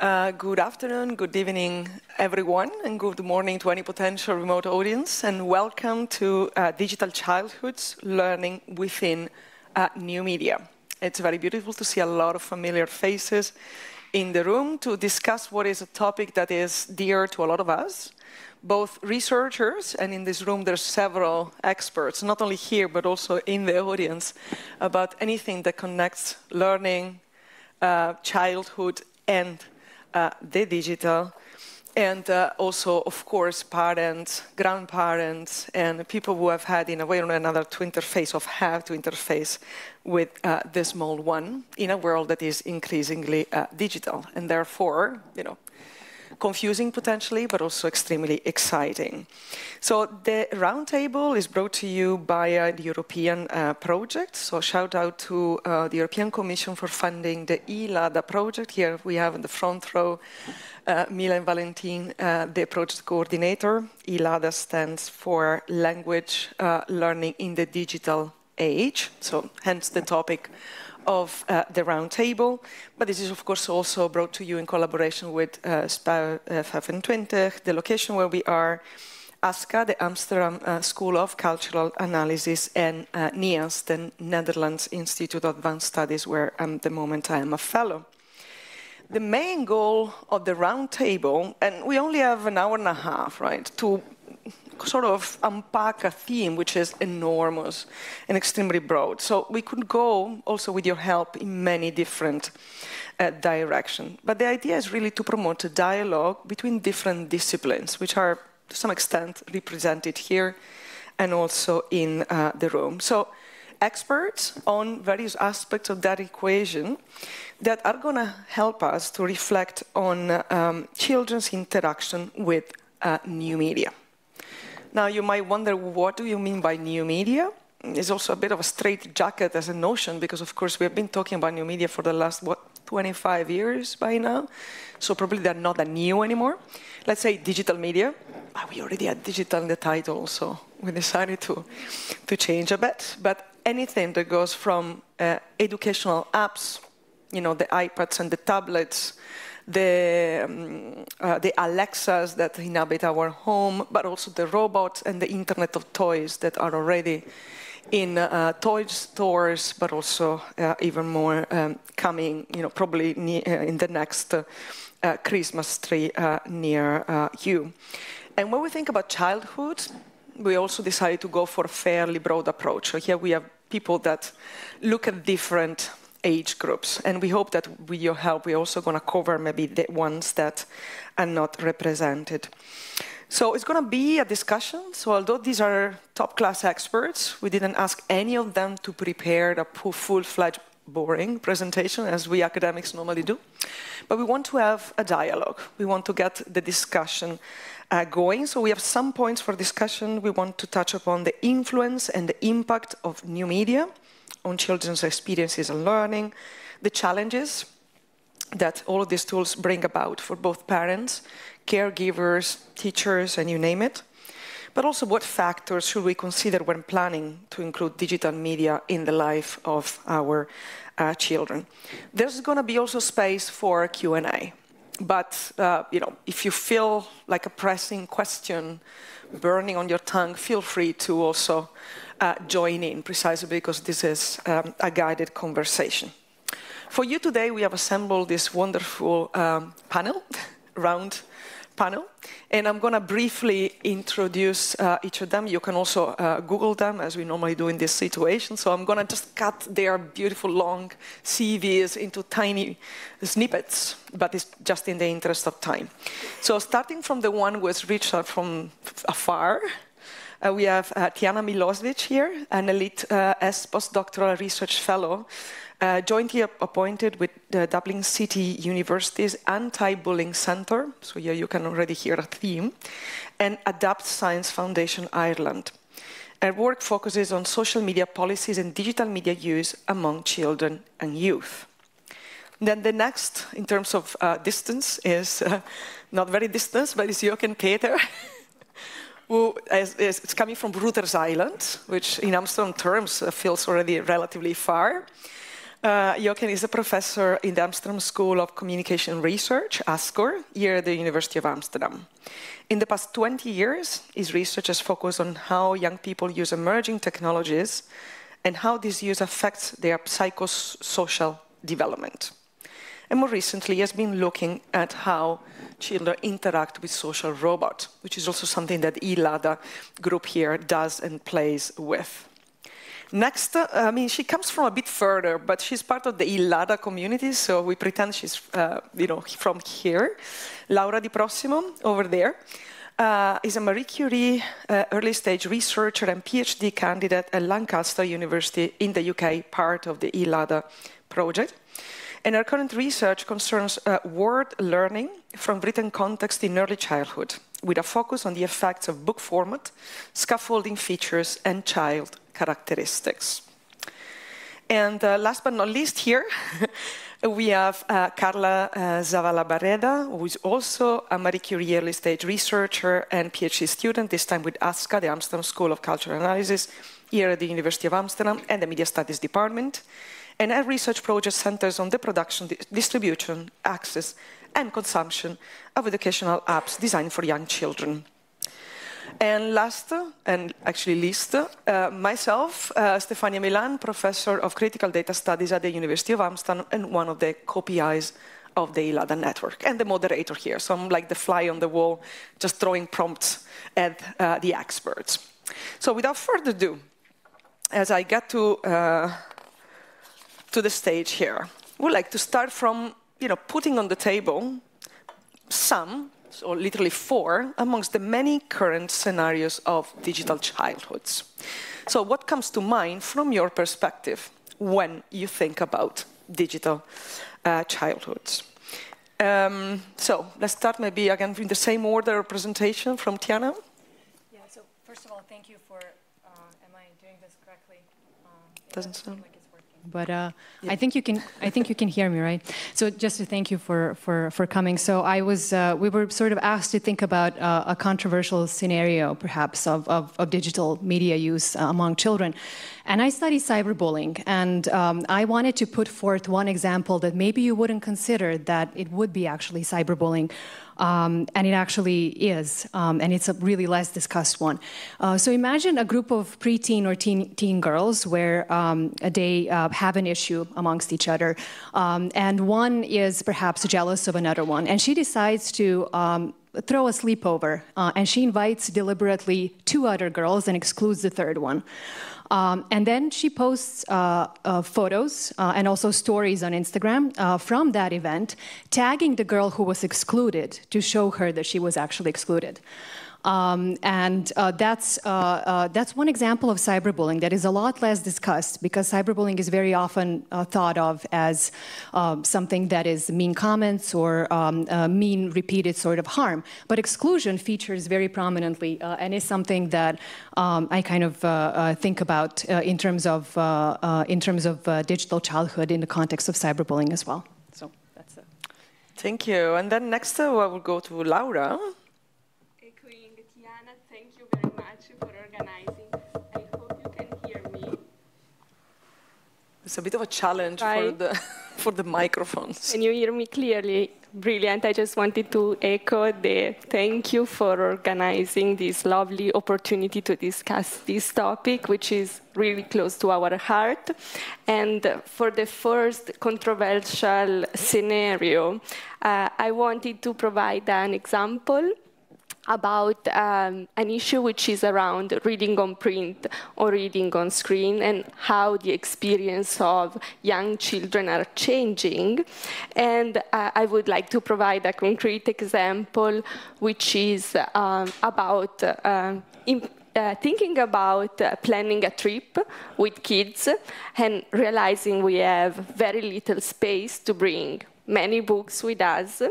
Good afternoon, good evening, everyone, and good morning to any potential remote audience, and welcome to Digital Childhoods Learning Within New Media. It's very beautiful to see a lot of familiar faces in the room to discuss what is a topic that is dear to a lot of us, both researchers, and in this room there's several experts, not only here but also in the audience, about anything that connects learning, childhood, and the digital, and also, of course, parents, grandparents, and people who have had, in a way or another, to interface, or have to interface with the small one in a world that is increasingly digital, and therefore, confusing potentially, but also extremely exciting. So the roundtable is brought to you by the European project. So shout out to the European Commission for funding the ELADA project. Here we have in the front row Mila and Valentin, the project coordinator. ELADA stands for Language Learning in the Digital Age. So hence the topic of the roundtable, but this is of course also brought to you in collaboration with SPA 25, the location where we are, ASCA, the Amsterdam School of Cultural Analysis, and NIAS, the Netherlands Institute of Advanced Studies, where at the moment I am a fellow. The main goal of the roundtable, and we only have an hour and a half, right, to sort of unpack a theme which is enormous and extremely broad. So we could go, also with your help, in many different directions. But the idea is really to promote a dialogue between different disciplines, which are, to some extent, represented here and also in the room. So experts on various aspects of that equation that are going to help us to reflect on children's interaction with new media. Now, you might wonder, what do you mean by new media? It's also a bit of a straitjacket as a notion, because, of course, we have been talking about new media for the last, 25 years by now. So probably they're not that new anymore. Let's say digital media. We already had digital in the title, so we decided to change a bit. But anything that goes from educational apps, the iPads and the tablets, the Alexas that inhabit our home, but also the robots and the Internet of Toys that are already in toy stores, but also even more coming, probably in the next Christmas tree near you. And when we think about childhood, we also decided to go for a fairly broad approach. So here we have people that look at different age groups, and we hope that with your help we're also going to cover maybe the ones that are not represented. So it's going to be a discussion. So although these are top-class experts, we didn't ask any of them to prepare a full-fledged boring presentation as we academics normally do, but we want to have a dialogue. We want to get the discussion going. So we have some points for discussion. We want to touch upon the influence and the impact of new media on children's experiences and learning, the challenges that all of these tools bring about for both parents, caregivers, teachers, and you name it, but also what factors should we consider when planning to include digital media in the life of our children. There's going to be also space for Q&A, but if you feel like a pressing question burning on your tongue, feel free to also join in, precisely because this is a guided conversation. For you today, we have assembled this wonderful panel, round panel, and I'm going to briefly introduce each of them. You can also Google them, as we normally do in this situation. So I'm going to just cut their beautiful long CVs into tiny snippets, but it's just in the interest of time. So starting from the one who has reached out from afar, we have Tiana Milosevic here, an elite postdoctoral research fellow, jointly appointed with the Dublin City University's Anti-Bullying Centre, so here you can already hear a theme, and Adapt Science Foundation Ireland. Her work focuses on social media policies and digital media use among children and youth. Then the next, in terms of distance, is not very distant, but it's Jochen Peter, who is coming from Rutgers Island, which in Amsterdam terms feels already relatively far. Jochen is a professor in the Amsterdam School of Communication Research, ASCOR, here at the University of Amsterdam. In the past 20 years, his research has focused on how young people use emerging technologies and how this use affects their psychosocial development. And more recently, he has been looking at how children interact with social robots, which is also something that ILADA group here does and plays with. Next, she comes from a bit further, but she's part of the ILADA community, so we pretend she's, from here. Laura Di Prossimo, over there, is a Marie Curie early-stage researcher and PhD candidate at Lancaster University in the UK, part of the ILADA project. And her current research concerns word learning from written context in early childhood, with a focus on the effects of book format, scaffolding features, and child characteristics. And last but not least here, we have Carla Zavala Barreda, who is also a Marie Curie early stage researcher and PhD student, this time with ASCA, the Amsterdam School of Cultural Analysis, here at the University of Amsterdam, and the Media Studies Department. And her research project centers on the production, distribution, access, and consumption of educational apps designed for young children. And last, and actually least, myself, Stefania Milan, professor of critical data studies at the University of Amsterdam and one of the co-PIs of the ILADA network, and the moderator here. So I'm like the fly on the wall, just throwing prompts at the experts. So without further ado, as I get to the stage here, I would like to start from putting on the table some, so literally 4, amongst the many current scenarios of digital childhoods. So what comes to mind from your perspective when you think about digital childhoods? So let's start maybe again in the same order of presentation from Tiana. Yeah, so first of all, thank you for, am I doing this correctly? Doesn't sound like but yeah. I think you can hear me, right? So just to thank you for coming. So we were sort of asked to think about a controversial scenario, perhaps, of digital media use among children. And I study cyberbullying, and I wanted to put forth one example that maybe you wouldn't consider that it would be actually cyberbullying. And it actually is, and it's a really less discussed one. So imagine a group of preteen or teen girls where they have an issue amongst each other, and one is perhaps jealous of another one, and she decides to throw a sleepover, and she invites deliberately 2 other girls and excludes the third one. And then she posts photos and also stories on Instagram from that event, tagging the girl who was excluded to show her that she was actually excluded. That's one example of cyberbullying that is a lot less discussed, because cyberbullying is very often thought of as something that is mean comments or mean repeated sort of harm. But exclusion features very prominently and is something that I kind of think about in terms of digital childhood in the context of cyberbullying as well. So that's it. Thank you. And then next I will go to Laura. Thank you very much for organizing. I hope you can hear me. It's a bit of a challenge for the microphones. Can you hear me clearly? Brilliant. I just wanted to echo the thank you for organizing this lovely opportunity to discuss this topic, which is really close to our heart. And for the first controversial scenario, I wanted to provide an example about an issue which is around reading on print or reading on screen, and how the experience of young children are changing. And I would like to provide a concrete example, which is about thinking about planning a trip with kids and realizing we have very little space to bring many books with us.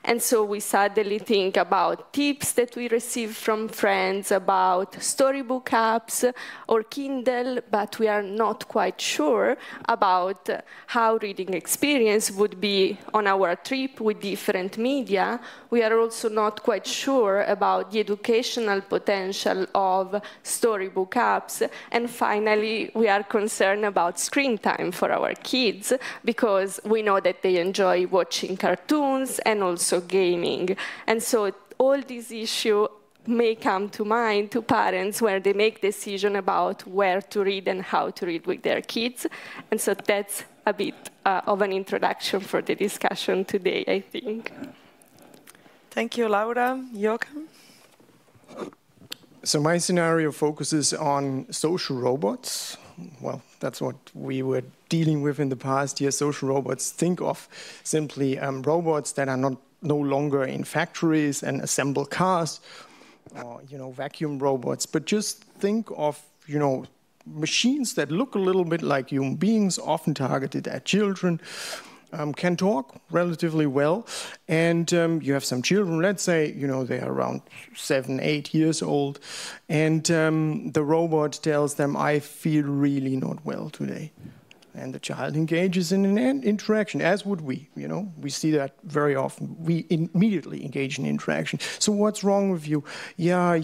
And so we suddenly think about tips that we receive from friends about storybook apps or Kindle, but we are not quite sure about how reading experience would be on our trip with different media. We are also not quite sure about the educational potential of storybook apps. And finally, we are concerned about screen time for our kids, because we know that they enjoy watching cartoons and also gaming. And so all these issues may come to mind to parents where they make decisions about where to read and how to read with their kids. And so that's a bit of an introduction for the discussion today, I think. Thank you, Laura. Jochen? So my scenario focuses on social robots. Well, that's what we were dealing with in the past year. Social robots. Think of simply robots that are no longer in factories and assemble cars, or vacuum robots. But just think of machines that look a little bit like human beings, often targeted at children. Can talk relatively well, and you have some children, let's say, they are around 7, 8 years old, and the robot tells them, I feel really not well today. And the child engages in an interaction, as would we, We see that very often. We immediately engage in interaction. So what's wrong with you? Yeah,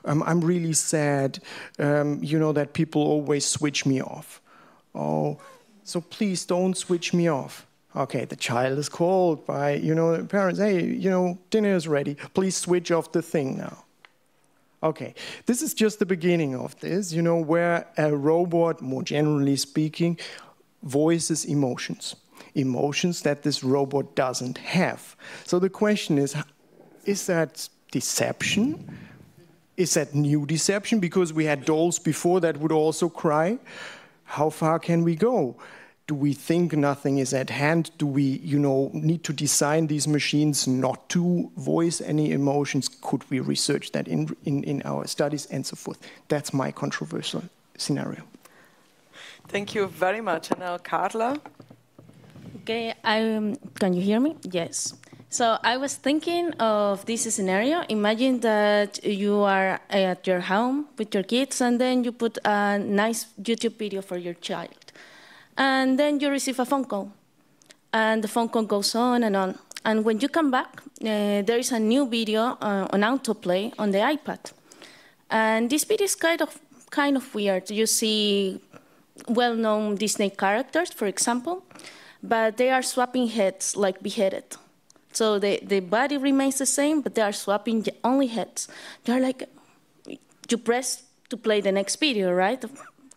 I'm really sad, that people always switch me off. Oh, so please don't switch me off. Okay, the child is called by, the parents, hey, dinner is ready. Please switch off the thing now. Okay, this is just the beginning of this, where a robot, more generally speaking, voices emotions. Emotions that this robot doesn't have. So the question is that deception? Is that new deception? Because we had dolls before that would also cry. How far can we go? Do we think nothing is at hand? Do we, need to design these machines not to voice any emotions? Could we research that in our studies and so forth? That's my controversial scenario. Thank you very much. And now, Carla. Okay, can you hear me? Yes. So I was thinking of this scenario. Imagine that you are at your home with your kids, and then you put a nice YouTube video for your child. And then you receive a phone call. And the phone call goes on. And when you come back, there is a new video on autoplay on the iPad. And this video is kind of weird. You see well-known Disney characters, for example, but they are swapping heads like beheaded. So the body remains the same, but they are swapping only heads. They're like, you press to play the next video, right?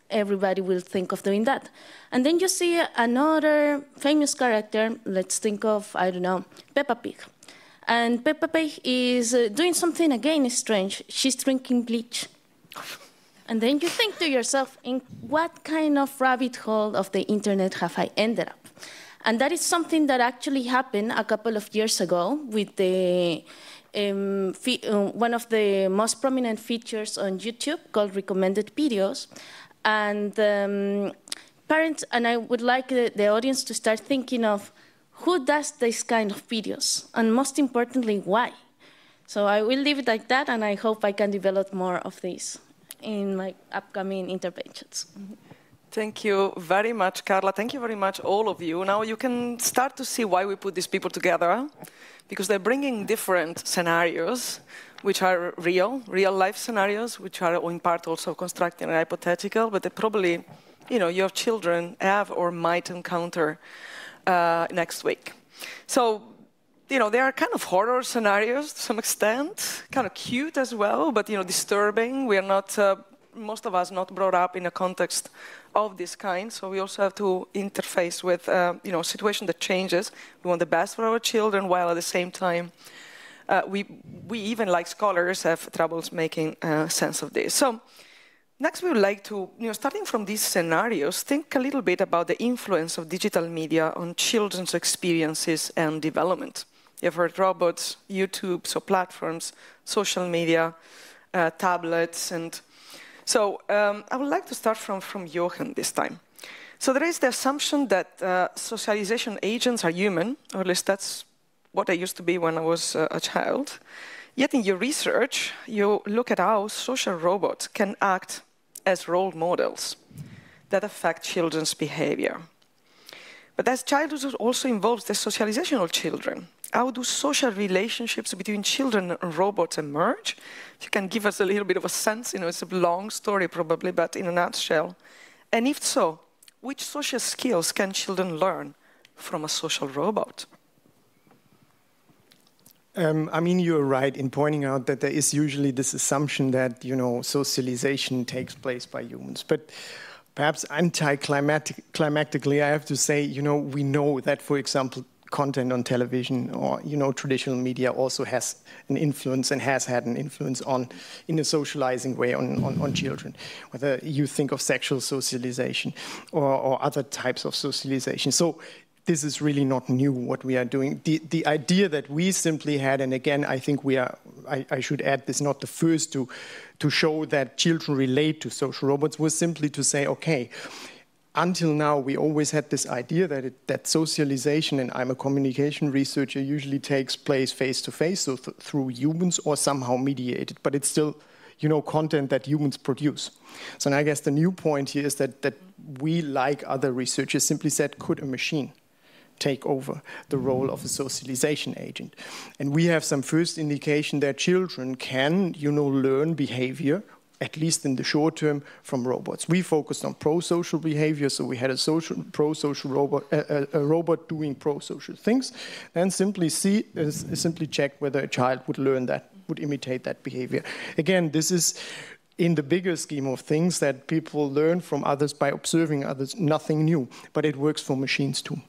Everybody will think of doing that. And then you see another famous character, let's think of, I don't know, Peppa Pig. And Peppa Pig is doing something again strange. She's drinking bleach. And then you think to yourself, in what kind of rabbit hole of the internet have I ended up? And that is something that actually happened a couple of years ago with the one of the most prominent features on YouTube called recommended videos. And parents, and I would like the audience to start thinking of who does this kind of videos, and most importantly, why. So I will leave it like that, and I hope I can develop more of this in my upcoming interventions. Thank you very much, Carla. Thank you very much, all of you. Now you can start to see why we put these people together, because they're bringing different scenarios, which are real-life scenarios, which are in part also constructed and hypothetical, but they probably, your children have or might encounter next week. So, they are kind of horror scenarios to some extent, kind of cute as well, but, disturbing. We are not, most of us, not brought up in a context of this kind, so we also have to interface with, a situation that changes. We want the best for our children, while at the same time, we even, like scholars, have troubles making sense of this. So next we would like to, starting from these scenarios, think a little bit about the influence of digital media on children's experiences and development. You've heard robots, YouTube, so platforms, social media, tablets, and so I would like to start from Jochen this time. So there is the assumption that socialization agents are human, or at least that's what I used to be when I was a child. Yet in your research, you look at how social robots can act as role models that affect children's behavior. But as childhood also involves the socialization of children, how do social relationships between children and robots emerge? If you can give us a little bit of a sense, it's a long story probably, but in a nutshell. And if so, which social skills can children learn from a social robot? I mean, you're right in pointing out that there is usually this assumption that, socialization takes place by humans. But perhaps anticlimactically, I have to say, we know that, for example, content on television or, traditional media also has an influence and has had an influence in a socializing way on children. Whether you think of sexual socialization or other types of socialization. So this is really not new what we are doing. The idea that we simply had, and again, I think I should add this, not the first to show that children relate to social robots, was simply to say, okay, until now we always had this idea that socialization, and I'm a communication researcher, usually takes place face-to-face, so through humans or somehow mediated, but it's still content that humans produce. So I guess the new point here is that we, like other researchers, simply said, could a machine take over the role of a socialization agent? And we have some first indication that children can, learn behavior, at least in the short term, from robots. We focused on pro-social behavior, so we had a pro-social robot, a robot doing pro-social things, and simply check whether a child would learn that, would imitate that behavior. Again, this is in the bigger scheme of things that people learn from others by observing others, nothing new, but it works for machines too.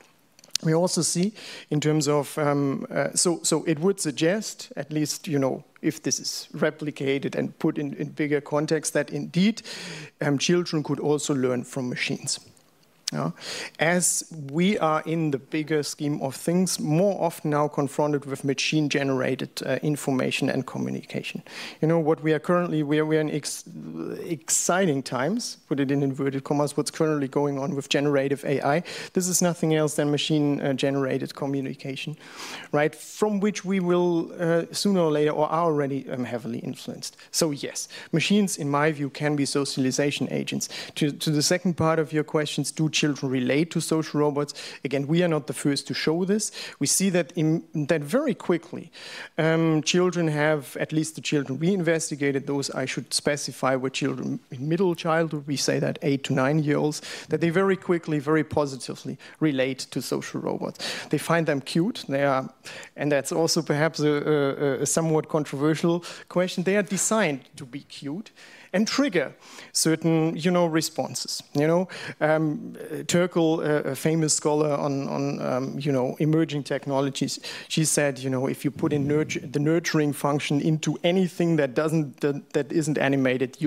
We also see in terms of, so it would suggest, at least, if this is replicated and put in bigger context, that indeed children could also learn from machines. As we are in the bigger scheme of things, more often now confronted with machine-generated information and communication. What we are currently, we are in exciting times, put it in inverted commas, what's currently going on with generative AI. This is nothing else than machine-generated communication, right? From which we will sooner or later, or are already heavily influenced. So yes, machines, in my view, can be socialization agents. To the second part of your questions, do children relate to social robots? Again, we are not the first to show this. We see that very quickly, children have, at least the children we investigated, those I should specify were children in middle childhood, we say that 8 to 9 year olds, that they very quickly, very positively relate to social robots. They find them cute. They are, and that's also perhaps a somewhat controversial question, they are designed to be cute and trigger certain, responses. Turkel, a famous scholar on emerging technologies, she said, if you put in the nurturing function into anything that isn't animated,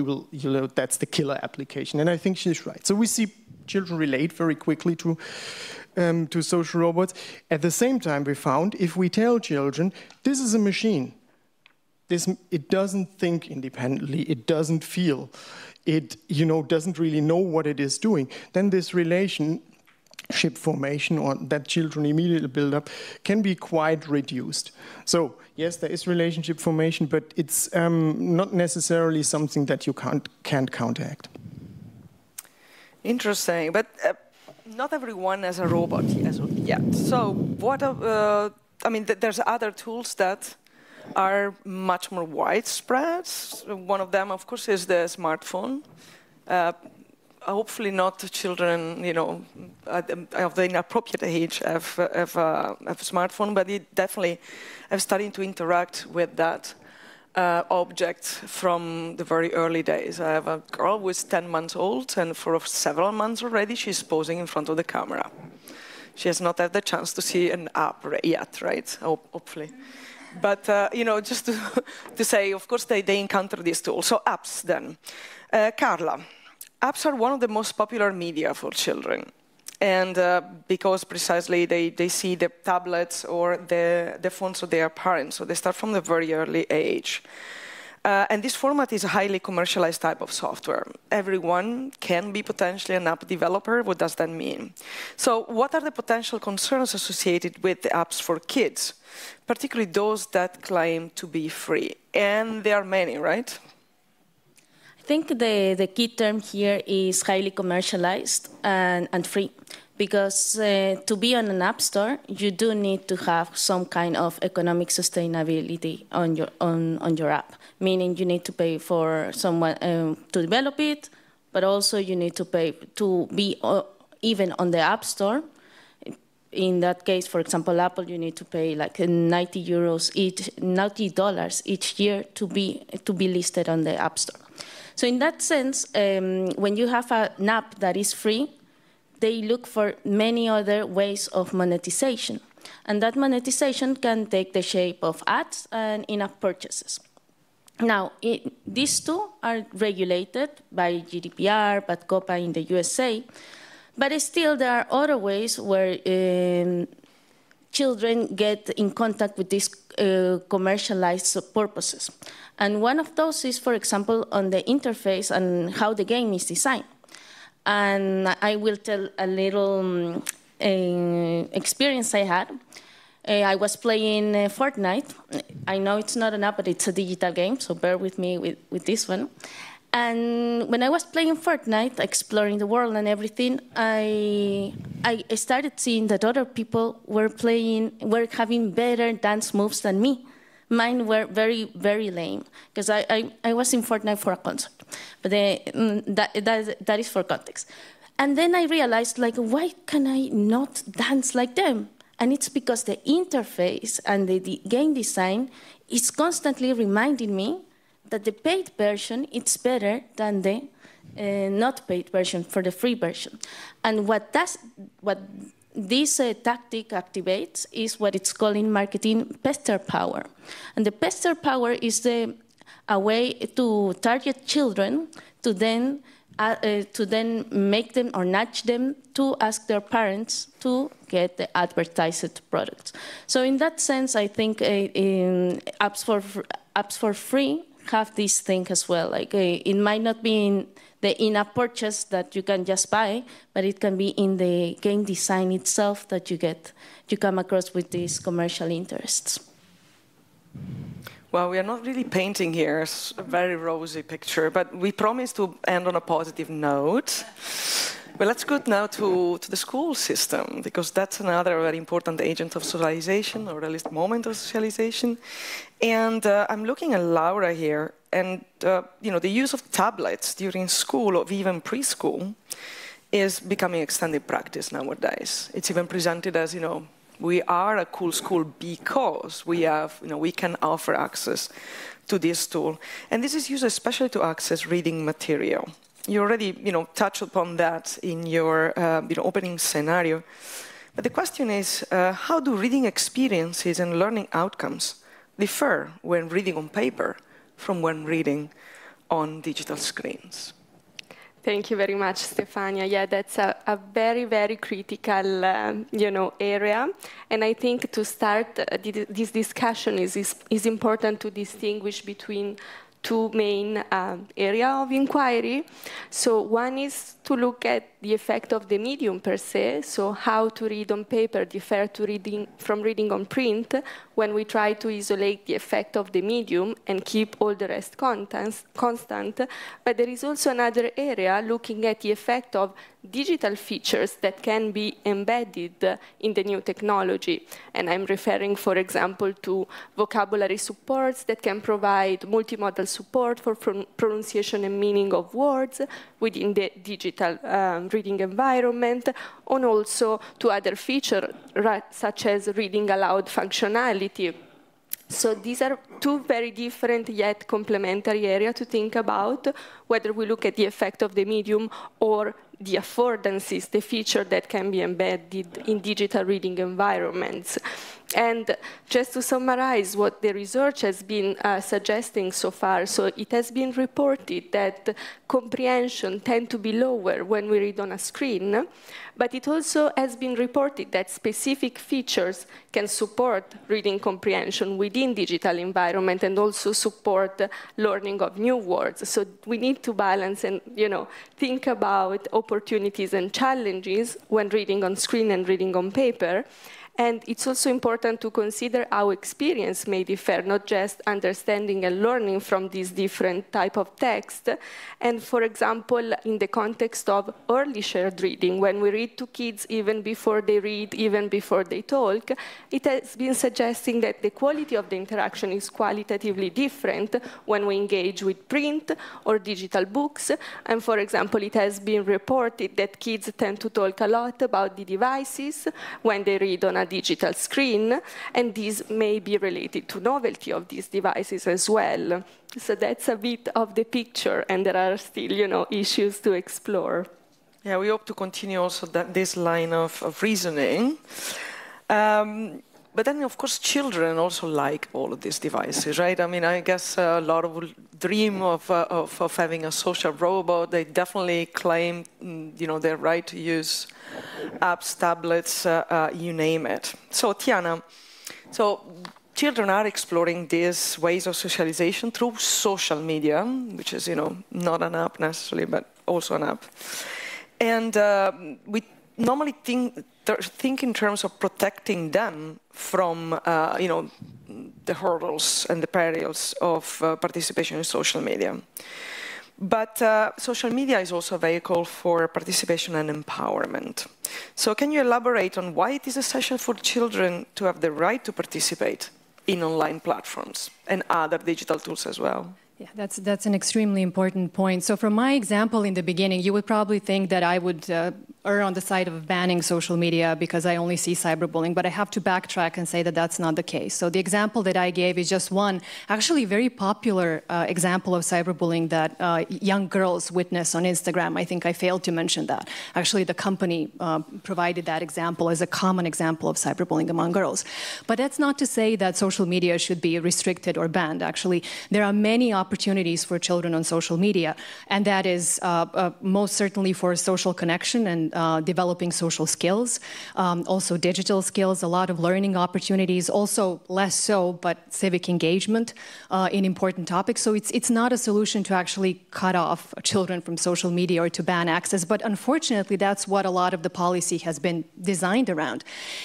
that's the killer application. And I think she's right. So we see children relate very quickly to social robots. At the same time, we found if we tell children, this is a machine, it doesn't think independently, it doesn't feel, it doesn't really know what it is doing, then this relationship formation, or that children immediately build up, can be quite reduced. So yes, there is relationship formation, but it's not necessarily something that you can't counteract. Interesting, but not everyone has a robot as of yet. So what? There's other tools that are much more widespread. One of them, of course, is the smartphone. Hopefully not children, of the inappropriate age have a smartphone, but it definitely have started to interact with that object from the very early days. I have a girl who is 10 months old, and for several months already, she's posing in front of the camera. She has not had the chance to see an app yet, right? Hopefully. But, just to say, of course, they encounter these tools. So apps, then. Carla, apps are one of the most popular media for children. And because precisely they see the tablets or the phones of their parents, so they start from the very early age. And this format is a highly commercialized type of software. Everyone can be potentially an app developer. What does that mean? So what are the potential concerns associated with the apps for kids, particularly those that claim to be free? And there are many, right? I think the key term here is highly commercialized and free. Because to be on an app store, you do need to have some kind of economic sustainability on your app. Meaning you need to pay for someone to develop it, but also you need to pay to be even on the app store. In that case, for example, Apple, you need to pay like $90 each year to be listed on the app store. So in that sense, when you have an app that is free, they look for many other ways of monetization. And that monetization can take the shape of ads and in-app purchases. Now, these two are regulated by GDPR, by COPPA in the USA, but still there are other ways where children get in contact with these commercialized purposes. And one of those is, for example, on the interface and how the game is designed. And I will tell a little experience I had. I was playing Fortnite. I know it's not an app, but it's a digital game, so bear with me with this one. And when I was playing Fortnite, exploring the world and everything, I started seeing that other people were having better dance moves than me. Mine were very, very lame, because I was in Fortnite for a concert. But that is for context. And then I realized, like, why can I not dance like them? And it's because the interface and the game design is constantly reminding me that the paid version is better than the not paid version for the free version. And what this tactic activates is what it's called in marketing pester power. And the pester power is a way to target children to then make them or nudge them to ask their parents to get the advertised products. So in that sense, I think apps for free have this thing as well. Like it might not be in the in-app purchase that you can just buy, but it can be in the game design itself that you come across with these commercial interests. Well, we are not really painting here a very rosy picture, but we promise to end on a positive note. But let's go now to the school system, because that's another very important agent of socialization, or at least moment of socialization. And I'm looking at Laura here, and the use of tablets during school or even preschool is becoming extended practice nowadays. It's even presented as, we are a cool school because we have, we can offer access to this tool. And this is used especially to access reading material. You already, touched upon that in your, opening scenario. But the question is, how do reading experiences and learning outcomes differ when reading on paper from when reading on digital screens? Thank you very much, Stefania. Yeah, that's a very, very critical, area. And I think to start this discussion is important to distinguish between two main areas of inquiry. So one is to look at the effect of the medium per se, so how to read on paper differ from reading on print when we try to isolate the effect of the medium and keep all the rest constant. But there is also another area looking at the effect of digital features that can be embedded in the new technology. And I'm referring, for example, to vocabulary supports that can provide multimodal support for pronunciation and meaning of words within the digital reading environment, and also to other features such as reading aloud functionality. So these are two very different yet complementary areas to think about, whether we look at the effect of the medium or the affordances, the feature that can be embedded in digital reading environments. And just to summarize what the research has been suggesting so far, so it has been reported that comprehension tends to be lower when we read on a screen, but it also has been reported that specific features can support reading comprehension within digital environment and also support learning of new words. So we need to balance and think about opportunities and challenges when reading on screen and reading on paper. And it's also important to consider how experience may differ, not just understanding and learning from these different type of text. And for example, in the context of early shared reading, when we read to kids even before they read, even before they talk, it has been suggesting that the quality of the interaction is qualitatively different when we engage with print or digital books. And for example, it has been reported that kids tend to talk a lot about the devices when they read on a digital screen, and these may be related to novelty of these devices as well. So that's a bit of the picture, and there are still, issues to explore. Yeah, we hope to continue also this line of reasoning. But then, of course, children also like all of these devices, right? I mean, I guess a lot of dream of having a social robot. They definitely claim, their right to use apps, tablets, you name it. So, Tiana, children are exploring these ways of socialization through social media, which is, not an app necessarily, but also an app. And we normally think in terms of protecting them from, the hurdles and the perils of participation in social media. But social media is also a vehicle for participation and empowerment. So can you elaborate on why it is essential for children to have the right to participate in online platforms and other digital tools as well? Yeah, that's an extremely important point. So from my example in the beginning, you would probably think that I would err on the side of banning social media because I only see cyberbullying, but I have to backtrack and say that that's not the case. So the example that I gave is just one, actually very popular example of cyberbullying that young girls witness on Instagram. I think I failed to mention that. Actually, the company provided that example as a common example of cyberbullying among girls. But that's not to say that social media should be restricted or banned. Actually, there are many opportunities for children on social media, and that is most certainly for social connection and developing social skills, also digital skills, a lot of learning opportunities, also less so, but civic engagement in important topics. So it's not a solution to actually cut off children from social media or to ban access, but unfortunately that's what a lot of the policy has been designed around.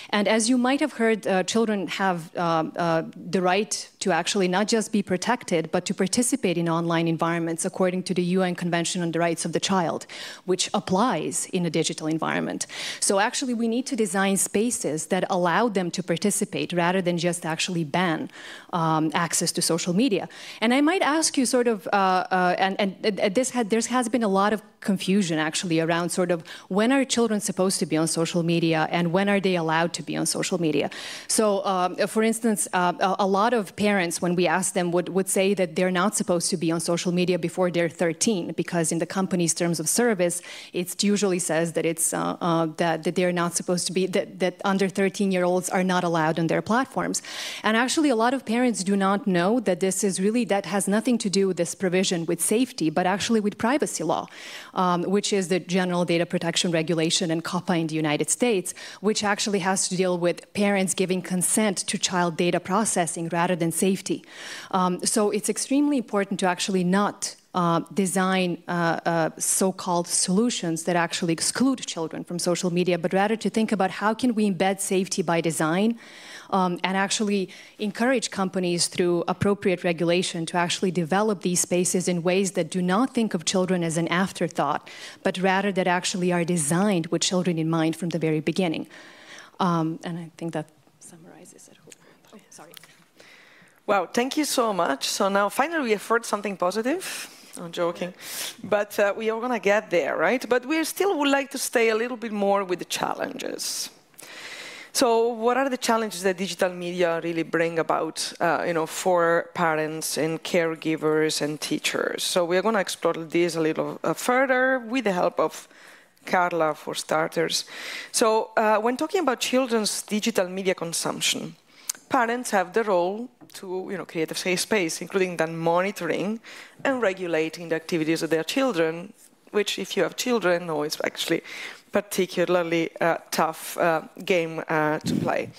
And as you might have heard, children have the right to actually not just be protected, but to participate in online environments according to the UN Convention on the Rights of the Child, which applies in a digital environment. So actually we need to design spaces that allow them to participate rather than just actually ban access to social media. And I might ask you sort of, there has been a lot of confusion actually around sort of when are children supposed to be on social media and when are they allowed to be on social media. So for instance, a lot of parents, when we ask them, would say that they're not supposed to be on social media before they're 13 because in the company's terms of service, it usually says that it's that they're not supposed to be, that under 13-year-olds are not allowed on their platforms. And actually a lot of parents do not know that this is really, that has nothing to do with this provision with safety, but actually with privacy law. Which is the General Data Protection Regulation and COPPA in the United States, which actually has to deal with parents giving consent to child data processing rather than safety. So it's extremely important to actually not design so-called solutions that actually exclude children from social media, but rather to think about how can we embed safety by design and actually encourage companies through appropriate regulation to actually develop these spaces in ways that do not think of children as an afterthought, but rather that actually are designed with children in mind from the very beginning. And I think that summarizes it. Oh, sorry. Wow, thank you so much. So now finally we have heard something positive. I'm joking. But we are going to get there, right? But we still would like to stay a little bit more with the challenges. So what are the challenges that digital media really bring about for parents and caregivers and teachers? So we are going to explore this a little further with the help of Carla, for starters. So when talking about children's digital media consumption, parents have the role to create a safe space, including then monitoring and regulating the activities of their children, which, if you have children, know is actually particularly tough game to play.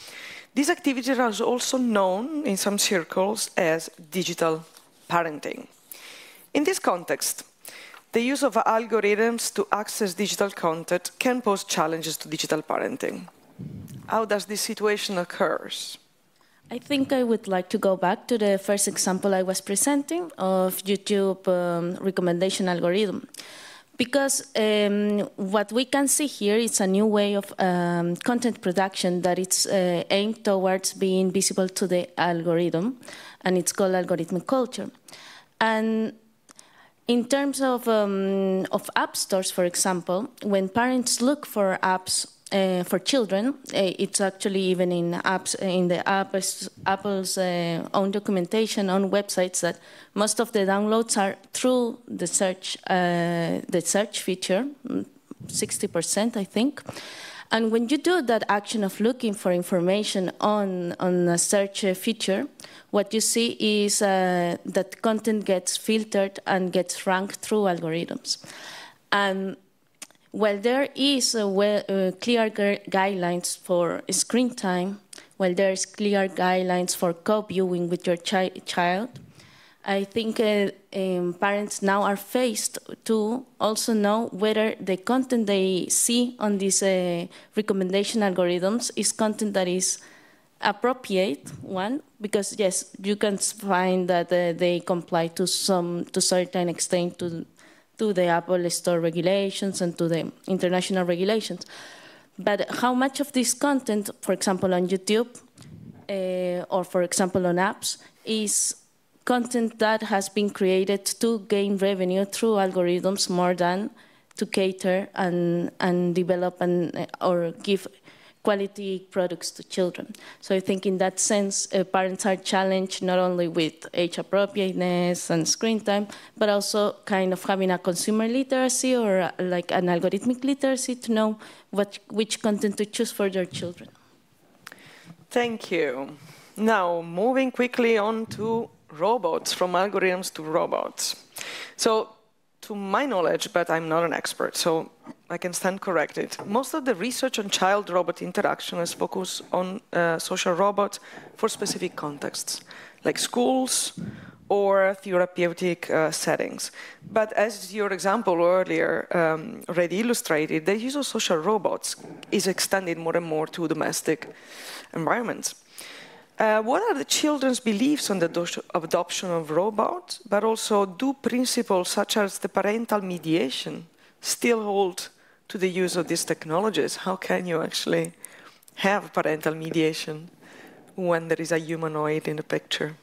These activities are also known in some circles as digital parenting. In this context, the use of algorithms to access digital content can pose challenges to digital parenting. How does this situation occur? I think I would like to go back to the first example I was presenting of YouTube recommendation algorithm. Because what we can see here is a new way of content production that it's aimed towards being visible to the algorithm, and it's called algorithmic culture. And in terms of app stores, for example, when parents look for apps for children, it's actually even in apps in the Apple's own documentation on websites that most of the downloads are through the search feature, 60%, I think. And when you do that action of looking for information on a search feature, what you see is that content gets filtered and gets ranked through algorithms. And while there is clear guidelines for screen time, while there's clear guidelines for co-viewing with your child, I think parents now are faced to also know whether the content they see on these recommendation algorithms is content that is appropriate, one, because yes, you can find that they comply to certain extent to the Apple Store regulations and to the international regulations. But how much of this content, for example, on YouTube, or for example on apps, is content that has been created to gain revenue through algorithms more than to cater and develop or give quality products to children. So I think in that sense, parents are challenged not only with age appropriateness and screen time, but also kind of having a consumer literacy or like an algorithmic literacy to know which content to choose for their children. Thank you. Now, moving quickly on to robots, from algorithms to robots. So, to my knowledge, but I'm not an expert, so I can stand corrected, most of the research on child-robot interaction is focused on social robots for specific contexts, like schools or therapeutic settings. But as your example earlier already illustrated, the use of social robots is extended more and more to domestic environments. What are the children's beliefs on the adoption of robots, but also do principles such as the parental mediation still hold to the use of these technologies? How can you actually have parental mediation when there is a humanoid in the picture?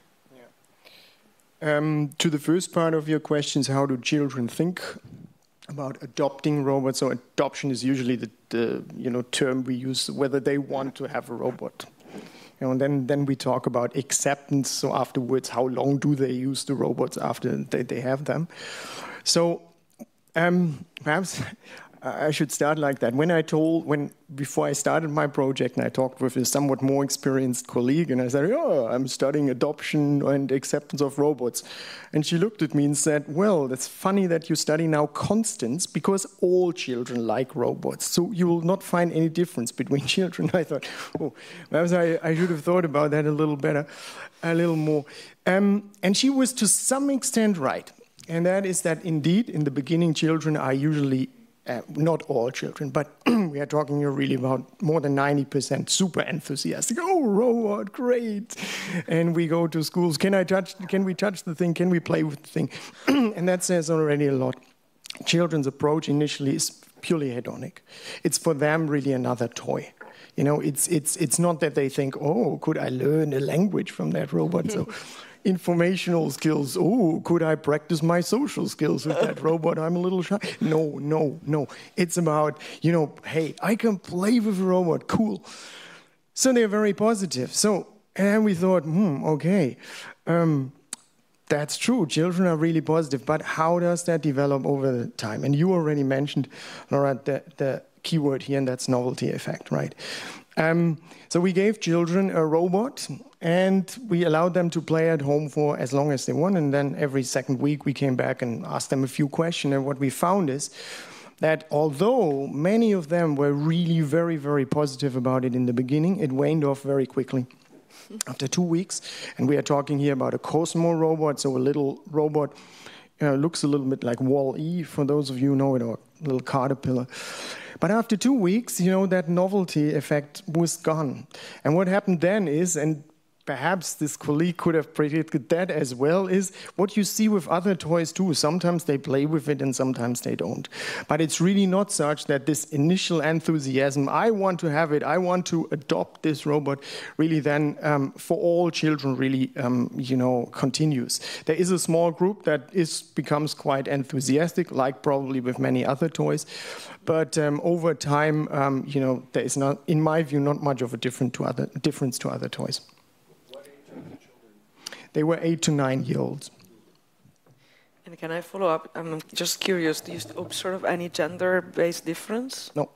Yeah. To the first part of your questions, how do children think about adopting robots? So adoption is usually the term we use, whether they want to have a robot. And then we talk about acceptance. So afterwards, how long do they use the robots after they have them? So perhaps I should start like that. Before I started my project, and I talked with a somewhat more experienced colleague, and I said, "Oh, I'm studying adoption and acceptance of robots," and she looked at me and said, "Well, that's funny that you study now constants, because all children like robots, so you will not find any difference between children." I thought, oh, perhaps I should have thought about that a little better, a little more. And she was to some extent right, and that is that indeed, in the beginning, children are usually not all children, but we are talking here really about more than 90% super enthusiastic. Oh, robot, great! And we go to schools. Can we touch the thing? Can we play with the thing? And that says already a lot. Children's approach initially is purely hedonic. It's for them really another toy. It's not that they think, oh, could I learn a language from that robot? So informational skills. Oh, could I practice my social skills with that robot? I'm a little shy. No. It's about, hey, I can play with a robot. Cool. So they're very positive. So, and we thought, okay. That's true. Children are really positive, but how does that develop over the time? And you already mentioned, Laura, the keyword here, and that's novelty effect, right? So we gave children a robot, and we allowed them to play at home for as long as they want, and then every second week we came back and asked them a few questions, and what we found is that although many of them were really very, very positive about it in the beginning, it waned off very quickly. After 2 weeks, and we are talking here about a Cosmo robot, so a little robot, looks a little bit like Wall-E, for those of you who know it, or a little caterpillar. But after 2 weeks, that novelty effect was gone. And what happened then is, and perhaps this colleague could have predicted that as well, is what you see with other toys too. Sometimes they play with it and sometimes they don't. But it's really not such that this initial enthusiasm, I want to have it, I want to adopt this robot, really then for all children really, continues. There is a small group that becomes quite enthusiastic, like probably with many other toys. But over time, there is not, in my view, not much of a difference to other toys. They were 8 to 9 years old. And can I follow up? I'm just curious, do you observe any gender-based difference? No.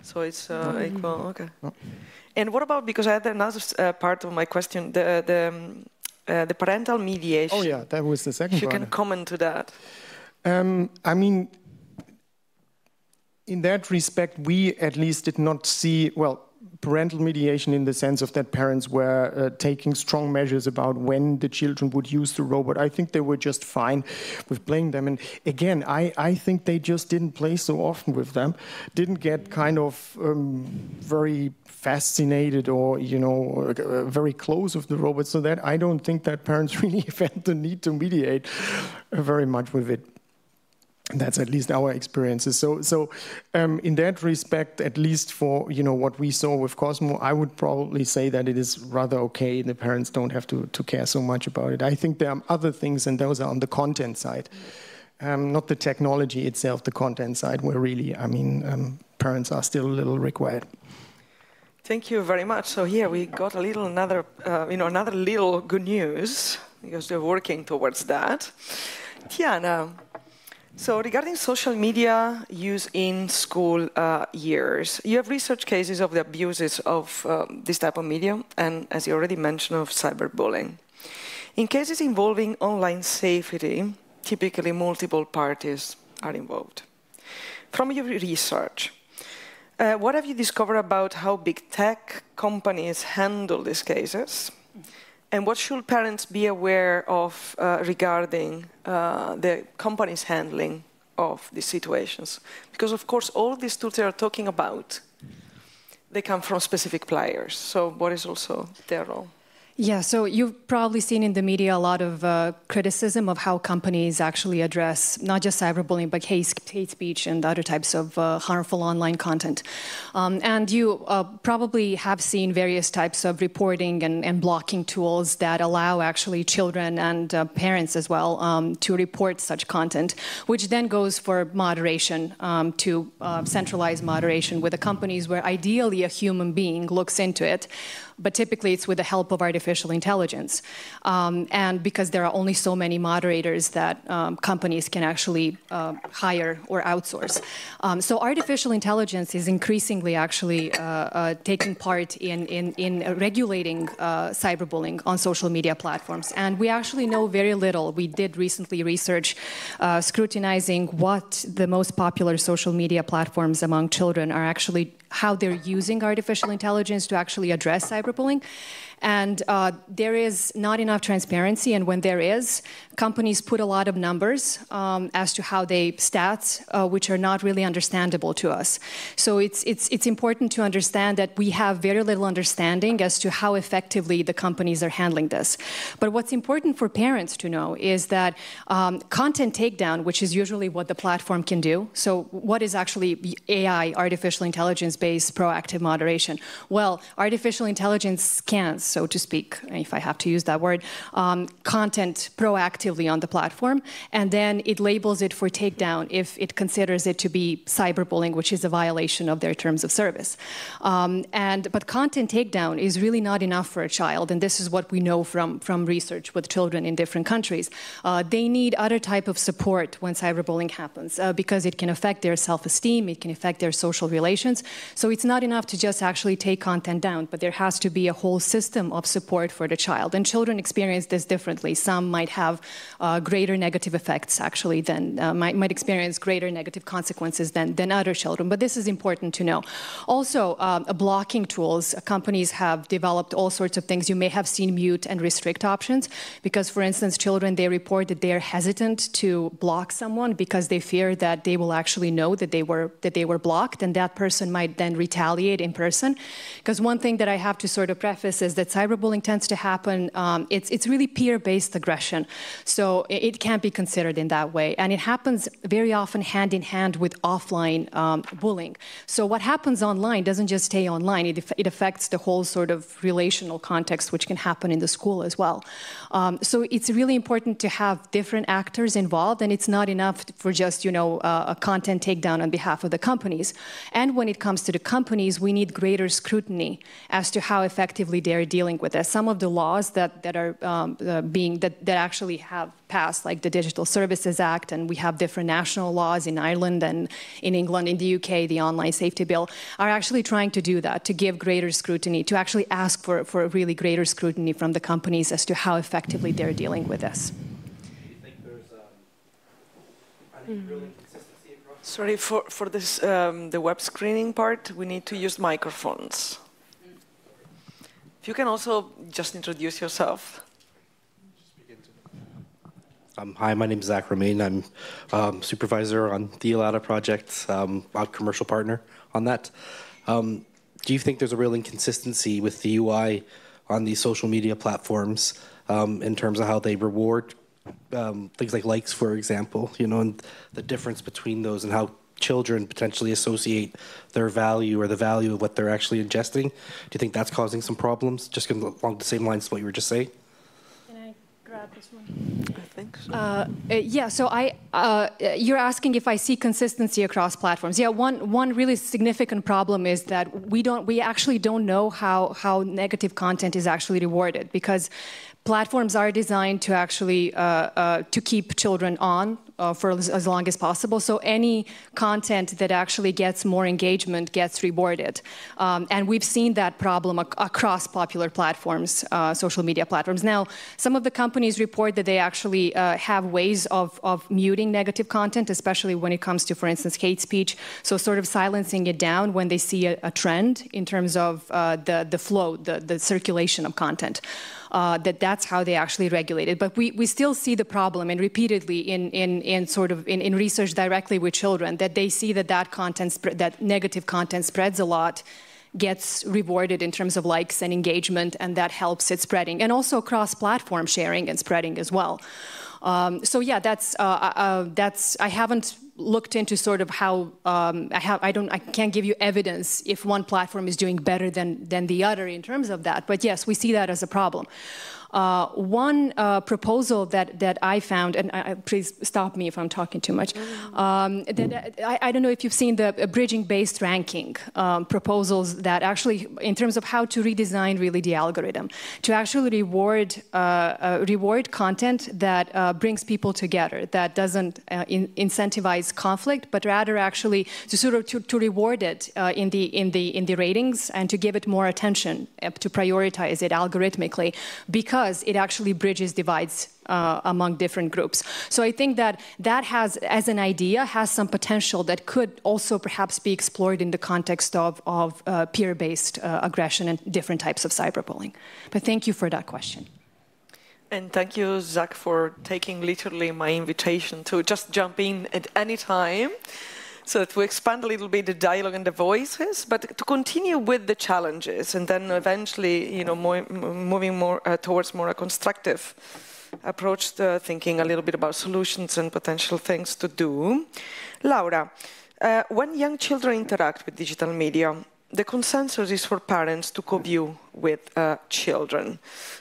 So it's equal, okay. No. And what about, because I had another part of my question, the parental mediation. Oh yeah, that was the second part. You can comment to that. I mean, in that respect, we at least did not see, parental mediation in the sense of that parents were taking strong measures about when the children would use the robot. I think they were just fine with playing them. And again, I think they just didn't play so often with them, didn't get kind of very fascinated or, very close with the robot, so that I don't think that parents really felt the need to mediate very much with it. That's at least our experiences. So in that respect, at least for what we saw with Cosmo, I would probably say that it is rather okay. The parents don't have to care so much about it. I think there are other things, and those are on the content side, not the technology itself. The content side, where really, parents are still a little required. Thank you very much. So here we got another little good news, because they're working towards that. Tiana. So regarding social media use in school years, you have research cases of the abuses of this type of media, and as you already mentioned, of cyberbullying. In cases involving online safety, typically multiple parties are involved. From your research, what have you discovered about how big tech companies handle these cases? And what should parents be aware of regarding the company's handling of these situations? Because, of course, all these tools they are talking about, they come from specific players. So what is also their role? Yeah, so you've probably seen in the media a lot of criticism of how companies actually address not just cyberbullying, but hate speech and other types of harmful online content. And you probably have seen various types of reporting and blocking tools that allow actually children and parents as well to report such content, which then goes for moderation, to centralized moderation with the companies where ideally a human being looks into it. But typically it's with the help of artificial intelligence. And because there are only so many moderators that companies can actually hire or outsource. So artificial intelligence is increasingly actually taking part in regulating cyberbullying on social media platforms. And we actually know very little. We did recently research scrutinizing what the most popular social media platforms among children are actually, how they're using artificial intelligence to actually address cyberbullying. And there is not enough transparency, and when there is, companies put a lot of numbers as to how they stats, which are not really understandable to us. So it's important to understand that we have very little understanding as to how effectively the companies are handling this. But what's important for parents to know is that content takedown, which is usually what the platform can do, so what is actually AI, artificial intelligence-based proactive moderation? Well, artificial intelligence scans so to speak, if I have to use that word, content proactively on the platform, and then it labels it for takedown if it considers it to be cyberbullying, which is a violation of their terms of service. But content takedown is really not enough for a child, and this is what we know from research with children in different countries. They need other type of support when cyberbullying happens, because it can affect their self-esteem, it can affect their social relations. So it's not enough to just actually take content down, but there has to be a whole system of support for the child. And children experience this differently. Some might have greater negative effects, actually, than might experience greater negative consequences than other children. But this is important to know. Also, blocking tools. Companies have developed all sorts of things. You may have seen mute and restrict options, because, for instance, children, they report that they are hesitant to block someone because they fear that they will actually know that they were blocked, and that person might then retaliate in person. Because one thing that I have to sort of preface is that cyberbullying tends to happen, it's really peer-based aggression. So it can't be considered in that way. And it happens very often hand in hand with offline bullying. So what happens online doesn't just stay online, it affects the whole sort of relational context, which can happen in the school as well. So it's really important to have different actors involved, and it's not enough for just, a content takedown on behalf of the companies. And when it comes to the companies, we need greater scrutiny as to how effectively they're dealing with this. Some of the laws that actually have passed, like the Digital Services Act, and we have different national laws in Ireland and in England, in the UK, the Online Safety Bill, are actually trying to do that, to give greater scrutiny, to actually ask for really greater scrutiny from the companies as to how effectively they're dealing with this. Do you think there's real inconsistency across? Sorry, for this, the web screening part, we need to use microphones. If you can also just introduce yourself. Hi, my name is Zach Romain. I'm supervisor on the ELATA project, a commercial partner on that. Do you think there's a real inconsistency with the UI on these social media platforms in terms of how they reward things like likes, for example, and the difference between those and how children potentially associate their value or the value of what they're actually ingesting? Do you think that's causing some problems, just along the same lines as what you were just saying? This one? I think so. Yeah, so you're asking if I see consistency across platforms. Yeah, one really significant problem is that we actually don't know how negative content is actually rewarded, because platforms are designed to actually to keep children on for as long as possible. So any content that actually gets more engagement gets rewarded. And we've seen that problem across popular platforms, social media platforms. Now, some of the companies report that they actually have ways of muting negative content, especially when it comes to, for instance, hate speech. So sort of silencing it down when they see a trend in terms of the flow, the circulation of content. That's how they actually regulate it. But we still see the problem, and repeatedly in research directly with children, that they see that negative content spreads a lot, gets rewarded in terms of likes and engagement, and that helps it spreading, and also cross-platform sharing and spreading as well. So yeah, I haven't looked into sort of how I can't give you evidence if one platform is doing better than the other in terms of that. But yes, we see that as a problem. One proposal that I found, and please stop me if I'm talking too much, I don't know if you've seen the bridging-based ranking proposals that actually, in terms of how to redesign really the algorithm, to actually reward content that brings people together, that doesn't incentivize conflict, but rather actually to sort of to reward it in the ratings, and to give it more attention, to prioritize it algorithmically, because it actually bridges divides among different groups. So I think that has, as an idea, has some potential that could also perhaps be explored in the context of peer-based aggression and different types of cyberbullying. But thank you for that question. And thank you, Zach, for taking literally my invitation to just jump in at any time, so that we expand a little bit the dialogue and the voices, but to continue with the challenges, and then eventually, moving more towards more a constructive approach to thinking a little bit about solutions and potential things to do. Laura, when young children interact with digital media, the consensus is for parents to co-view with children.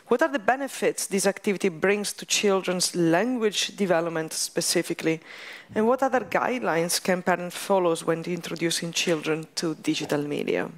What are the benefits this activity brings to children's language development specifically? And what other guidelines can parents follow when introducing children to digital media?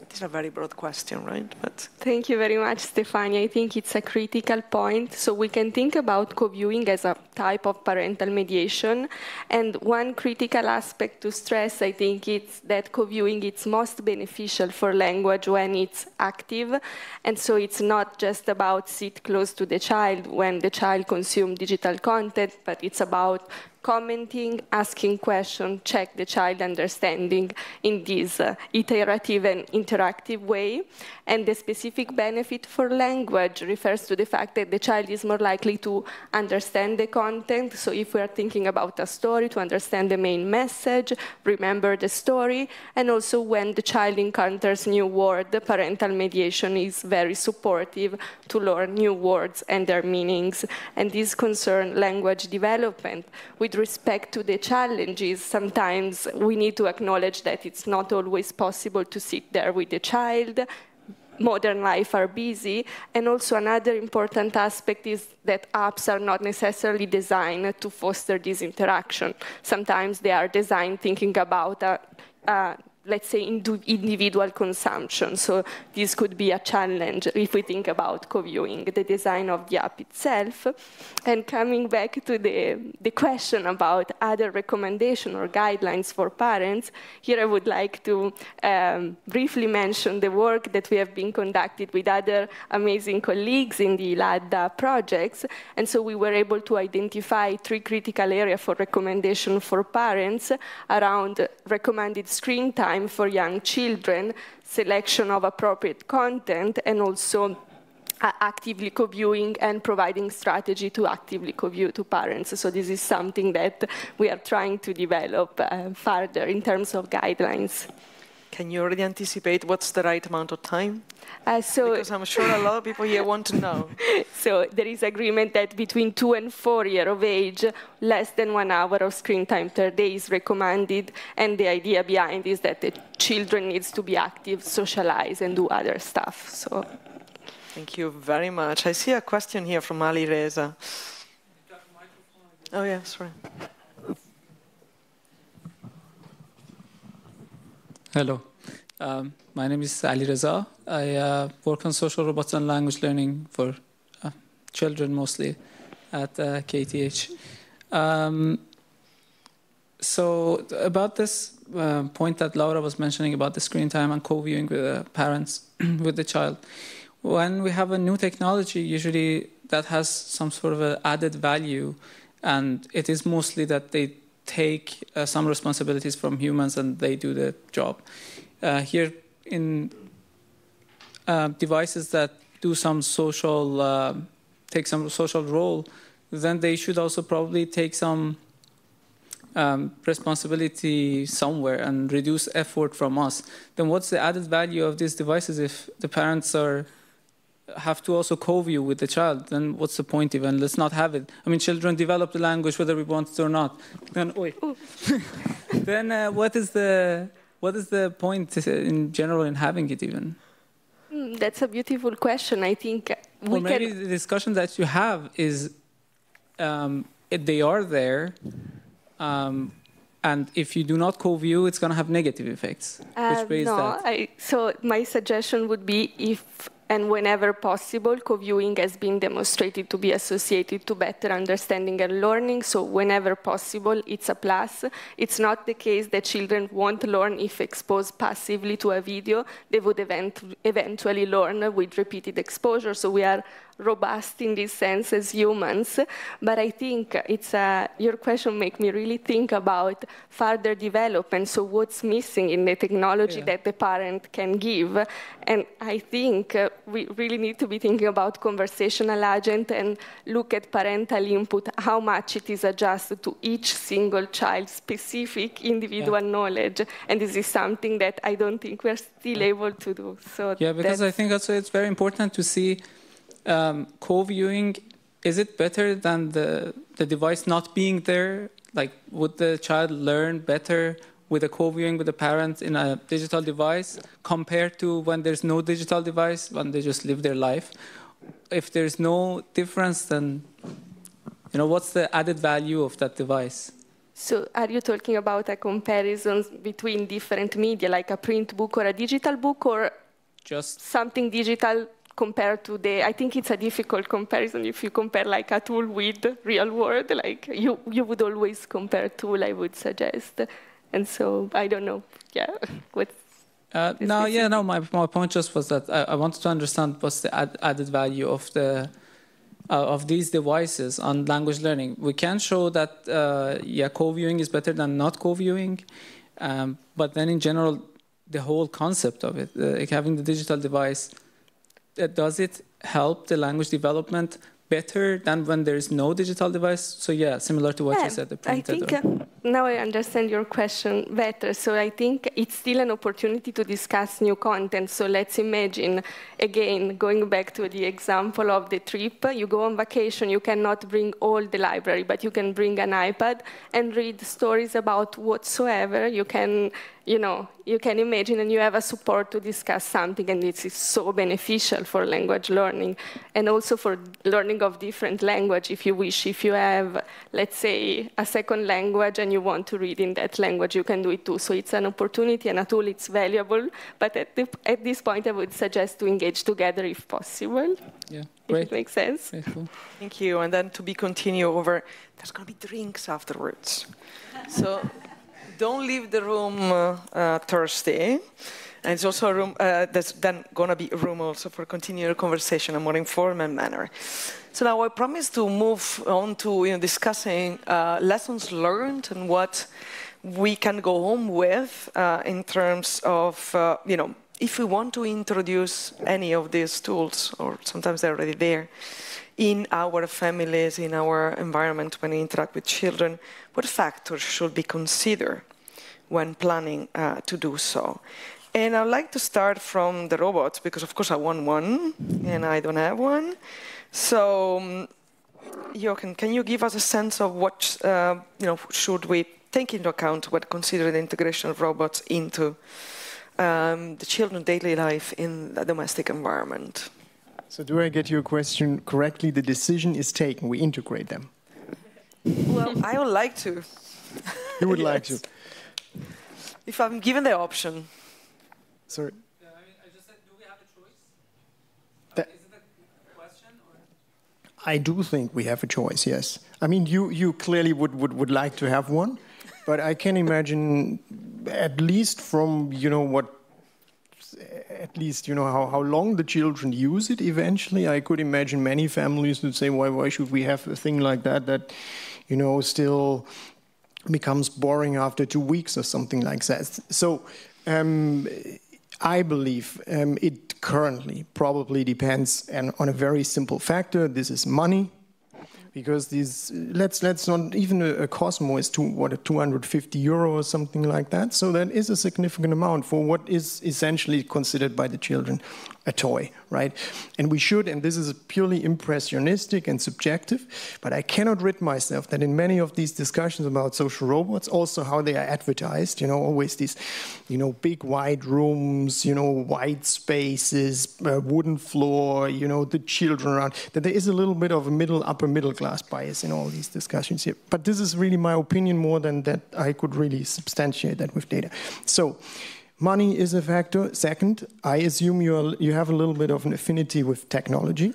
It's a very broad question, right? But thank you very much, Stefania. I think it's a critical point. So we can think about co-viewing as a type of parental mediation. And one critical aspect to stress, I think, is that co-viewing is most beneficial for language when it's active. And so it's not just about sit close to the child when the child consumes digital content, but it's about commenting, asking questions, check the child understanding in this iterative and interactive way. And the specific benefit for language refers to the fact that the child is more likely to understand the content. So if we are thinking about a story, to understand the main message, remember the story, and also when the child encounters new words, the parental mediation is very supportive to learn new words and their meanings. And this concerns language development. With respect to the challenges, sometimes we need to acknowledge that it's not always possible to sit there with the child. Modern life are busy. And also another important aspect is that apps are not necessarily designed to foster this interaction. Sometimes they are designed thinking about let's say, individual consumption. So this could be a challenge if we think about co-viewing, the design of the app itself. And coming back to the question about other recommendations or guidelines for parents, here I would like to briefly mention the work that we have been conducted with other amazing colleagues in the LADA projects. And so we were able to identify 3 critical areas for recommendation for parents around recommended screen time for young children, selection of appropriate content, and also actively co-viewing and providing strategy to actively co-view to parents. So this is something that we are trying to develop further in terms of guidelines. can you already anticipate what's the right amount of time? So because I'm sure a lot of people here want to know. So there is agreement that between 2 and 4 years of age, less than 1 hour of screen time per day is recommended. And the idea behind is that the children needs to be active, socialize, and do other stuff. So, thank you very much. I see a question here from Ali Reza. Oh, yeah, sorry. Hello. My name is Ali Reza. I work on social robots and language learning for children mostly at KTH. So about this point that Laura was mentioning about the screen time and co-viewing with the parents, with the child. When we have a new technology, usually that has some sort of added value, and it is mostly that they take some responsibilities from humans and they do the job. Here in devices that do some social, take some social role, then they should also probably take some responsibility somewhere and reduce effort from us. Then what's the added value of these devices if the parents have to also co-view with the child? Then what's the point even? Let's not have it. I mean, children develop the language whether we want it or not. Then, then what is the point in general in having it even? That's a beautiful question. I think we or maybe the discussion that you have is they are there, and if you do not co-view, it's going to have negative effects. Which way is that? So my suggestion would be if and whenever possible, co-viewing has been demonstrated to be associated to better understanding and learning. So whenever possible, it's a plus. It's not the case that children won't learn if exposed passively to a video. They would eventually learn with repeated exposure. So we are robust in this sense as humans. But I think your question makes me really think about further development. So what's missing in the technology that the parent can give? And I think we really need to be thinking about conversational agent and look at parental input, how much it is adjusted to each single child's specific individual knowledge. And this is something that I don't think we're still able to do. So yeah, because I think also it's very important to see co-viewing, is it better than the device not being there? Like, would the child learn better with a co-viewing with a parent in a digital device compared to when there's no digital device, when they just live their life? If there's no difference, then what's the added value of that device? So are you talking about a comparison between different media, like a print book or a digital book, or just something digital compared to I think it's a difficult comparison if you compare like a tool with real world, like you would always compare tool, I would suggest. And so, I don't know, my point just was that I wanted to understand what's the added value of these devices on language learning. We can show that, co-viewing is better than not co-viewing, but then in general, the whole concept of it, like having the digital device, does it help the language development better than when there is no digital device? So similar to what you said, the printed. I think now I understand your question better. So I think it's still an opportunity to discuss new content. So let's imagine, again, going back to the example of the trip, you go on vacation, you cannot bring all the library, but you can bring an iPad and read stories about whatsoever. You can imagine, and you have a support to discuss something, and this is so beneficial for language learning, and also for learning of different language, if you wish. If you have, let's say, a second language and you want to read in that language, you can do it too. So it's an opportunity and a tool, it's valuable, but at this point I would suggest to engage together if possible. Yeah, great. If it makes sense. Very cool. Thank you, and then to be continued over, there's going to be drinks afterwards. So don't leave the room thirsty. And it's also a room, there's then going to be a room also for continued conversation in a more informal manner. So now I promise to move on to discussing lessons learned and what we can go home with in terms of, if we want to introduce any of these tools, or sometimes they're already there, in our families, in our environment when we interact with children, what factors should be considered when planning to do so? And I'd like to start from the robots, because of course I want one, and I don't have one. So, Jochen, can you give us a sense of what should we take into account when considering the integration of robots into the children's daily life in the domestic environment? So do I get your question correctly? The decision is taken, we integrate them. Well, I would like to. You would like to? If I'm given the option. Sorry. Yeah, I just said, do we have a choice? Is it a question? Or? I do think we have a choice, yes. I mean, you clearly would like to have one, but I can imagine, at least from, how long the children use it eventually. I could imagine many families would say, why should we have a thing like that, still becomes boring after 2 weeks or something like that. So I believe it currently probably depends on a very simple factor. This is money, because these let's not, even a Cosmo is 250 euro or something like that. So that is a significant amount for what is essentially considered by the children a toy, right? And we should, and this is purely impressionistic and subjective, but I cannot rid myself that in many of these discussions about social robots, also how they are advertised, always these, big wide rooms, wide spaces, wooden floor, the children around, that there is a little bit of a upper middle class bias in all these discussions here. But this is really my opinion more than that I could really substantiate that with data. So, money is a factor. Second, I assume you have a little bit of an affinity with technology.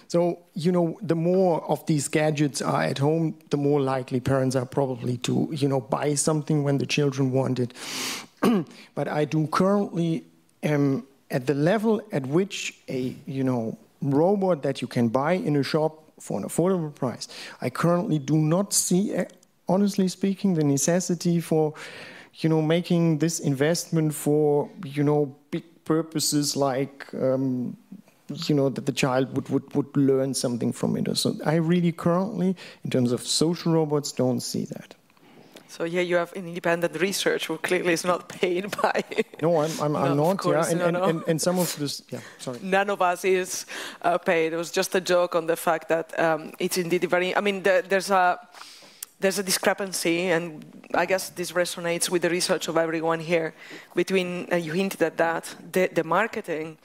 So, the more of these gadgets are at home, the more likely parents are probably to, buy something when the children want it. But I do currently, at the level at which a, robot that you can buy in a shop for an affordable price, I currently do not see, honestly speaking, the necessity for making this investment for, big purposes like, that the child would learn something from it. So I really currently, in terms of social robots, don't see that. So yeah, you have an independent research who clearly is not paid by. No, I'm not. Course, yeah, and some of this. Yeah, sorry. None of us is paid. It was just a joke on the fact that it's indeed very. I mean, there's there's a discrepancy, and I guess this resonates with the research of everyone here, between, you hinted at that, the marketing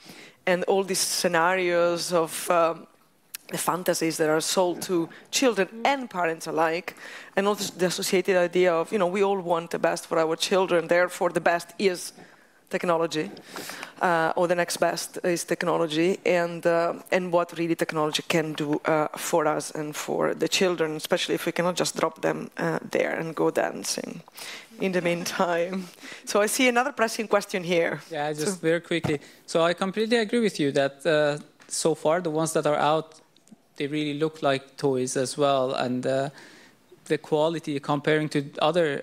and all these scenarios of the fantasies that are sold to children and parents alike, and also the associated idea of, we all want the best for our children, therefore the best is technology, or the next best is technology, and what really technology can do for us and for the children, especially if we cannot just drop them there and go dancing in the meantime. So I see another pressing question here. Yeah, just very quickly. So I completely agree with you that so far the ones that are out, they really look like toys as well, and the quality comparing to other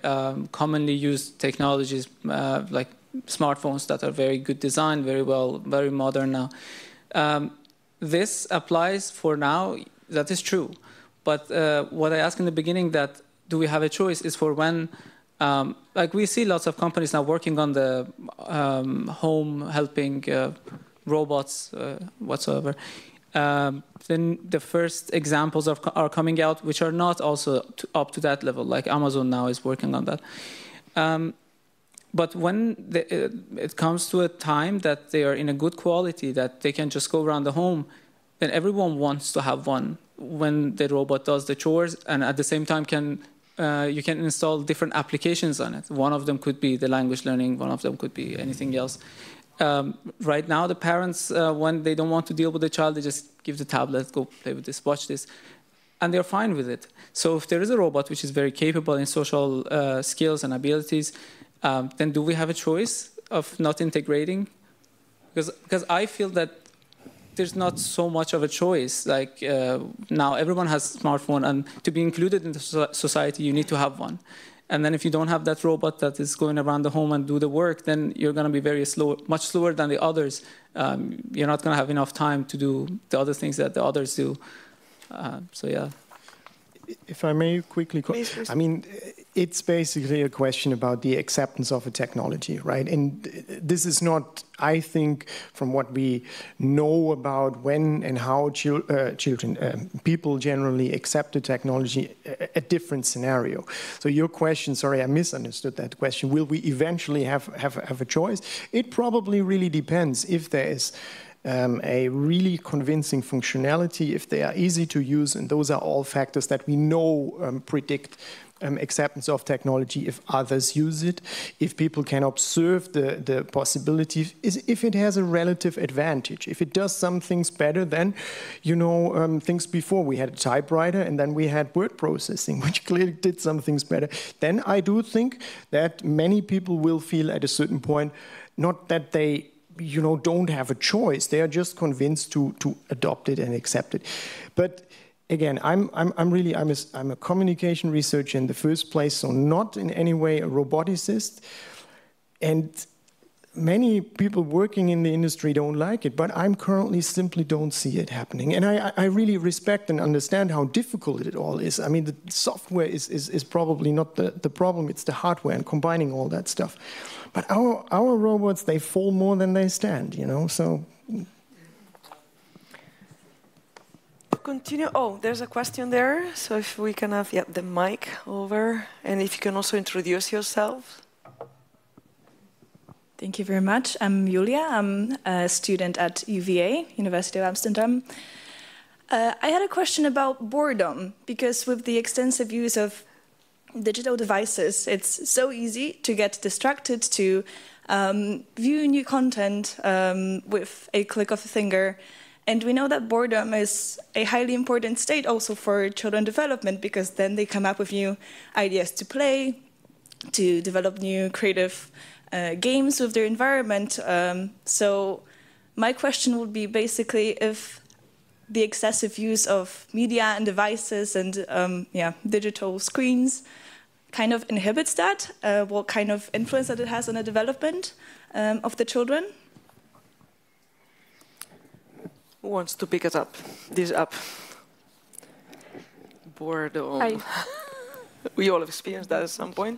commonly used technologies like smartphones that are very good design, very modern now. This applies for now, that is true. But what I asked in the beginning, that do we have a choice, is for when, like we see lots of companies now working on the home helping robots whatsoever. Then the first examples are coming out, which are not also up to that level, like Amazon now is working on that. But when it comes to a time that they are in a good quality, that they can just go around the home, then everyone wants to have one when the robot does the chores, and at the same time you can install different applications on it. One of them could be the language learning, one of them could be anything else. Right now, the parents, when they don't want to deal with the child, they just give the tablet, go play with this, watch this, and they're fine with it. So if there is a robot which is very capable in social skills and abilities, then do we have a choice of not integrating? Because I feel that there's not so much of a choice. Like now everyone has a smartphone, and to be included in the society, you need to have one. And then if you don't have that robot that is going around the home and do the work, then you're going to be very slow, much slower than the others. You're not going to have enough time to do the other things that the others do. So yeah. If I may quickly, I mean, it's basically a question about the acceptance of a technology, right? And this is not, I think, from what we know about when and how people generally accept the technology, a different scenario. So your question, sorry, I misunderstood that question. Will we eventually have a choice? It probably really depends if there is a really convincing functionality, if they are easy to use, and those are all factors that we know predict acceptance of technology if others use it, if people can observe the possibilities, if it has a relative advantage, if it does some things better than, things before. We had a typewriter and then we had word processing, which clearly did some things better. Then I do think that many people will feel at a certain point, not that they don't have a choice. They are just convinced to adopt it and accept it. But again, I'm a communication researcher in the first place, so not in any way a roboticist. And many people working in the industry don't like it, but I'm currently simply don't see it happening. And I really respect and understand how difficult it all is. I mean, the software is probably not the problem, it's the hardware and combining all that stuff. But our robots, they fall more than they stand, so... Continue. Oh, there's a question there. So if we can have the mic over, and if you can also introduce yourself. Thank you very much. I'm Julia. I'm a student at UVA, University of Amsterdam. I had a question about boredom, because with the extensive use of digital devices, it's so easy to get distracted, to view new content with a click of a finger. And we know that boredom is a highly important state also for children development, because then they come up with new ideas to play, to develop new creative games with their environment. So my question would be basically if the excessive use of media and devices and digital screens kind of inhibits that, what kind of influence that it has on the development of the children. Who wants to pick this up? Boredom. We all have experienced that at some point.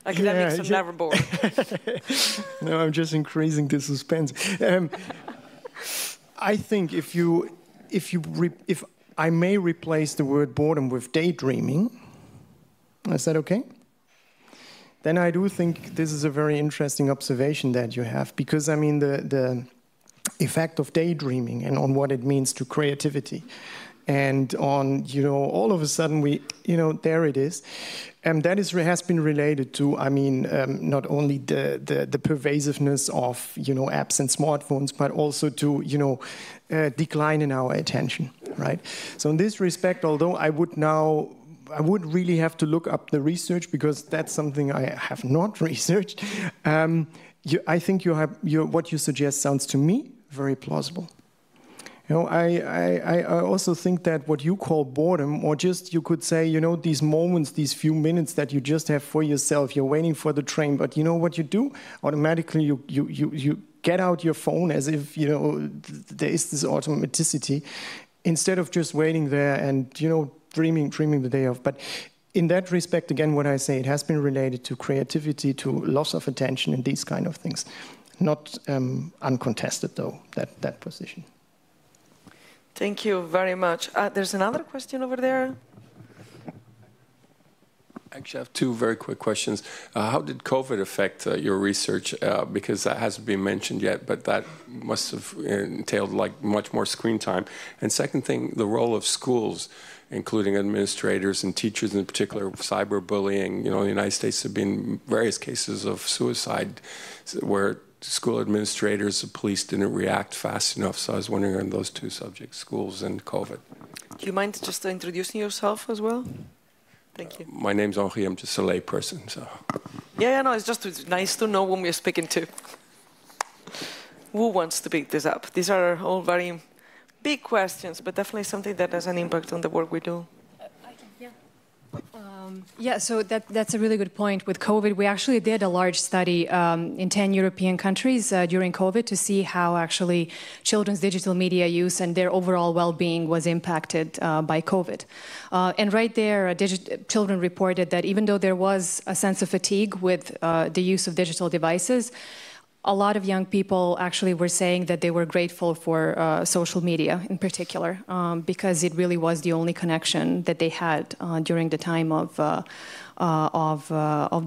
Academics are never bored. No, I'm just increasing the suspense. I think if I may replace the word boredom with daydreaming, is that okay? Then I do think this is a very interesting observation that you have, because I mean the effect of daydreaming and on what it means to creativity, and on, you know, all of a sudden we, you know, there it is. That has been related to, I mean, not only the pervasiveness of, you know, apps and smartphones, but also to, you know, decline in our attention, right? So in this respect, although I would really have to look up the research, because that's something I have not researched. I think what you suggest sounds to me very plausible. You know, I also think that what you call boredom, or just, you could say, you know, these moments, these few minutes that you just have for yourself, you're waiting for the train, but you know what you do? Automatically you get out your phone as if, you know, there is this automaticity, instead of just waiting there and, you know, dreaming the day off. But in that respect, again, what I say, it has been related to creativity, to loss of attention and these kind of things. Not uncontested, though, that position. Thank you very much. There's another question over there. Actually, I have two very quick questions. How did COVID affect your research? Because that hasn't been mentioned yet, but that must have entailed like much more screen time. And second thing, the role of schools, including administrators and teachers in particular, cyberbullying. You know, in the United States there have been various cases of suicide where school administrators, the police didn't react fast enough. So I was wondering on those two subjects, schools and COVID. Do you mind just introducing yourself as well? Thank you. My name's Henri, I'm just a lay person. So. Yeah, no, it's just nice to know whom we're speaking to. Who wants to pick this up? These are all very big questions, but definitely something that has an impact on the work we do. Yeah, so that's a really good point. With COVID, we actually did a large study in 10 European countries during COVID to see how actually children's digital media use and their overall well-being was impacted by COVID. And right there, children reported that even though there was a sense of fatigue with the use of digital devices, a lot of young people actually were saying that they were grateful for social media in particular, because it really was the only connection that they had during the time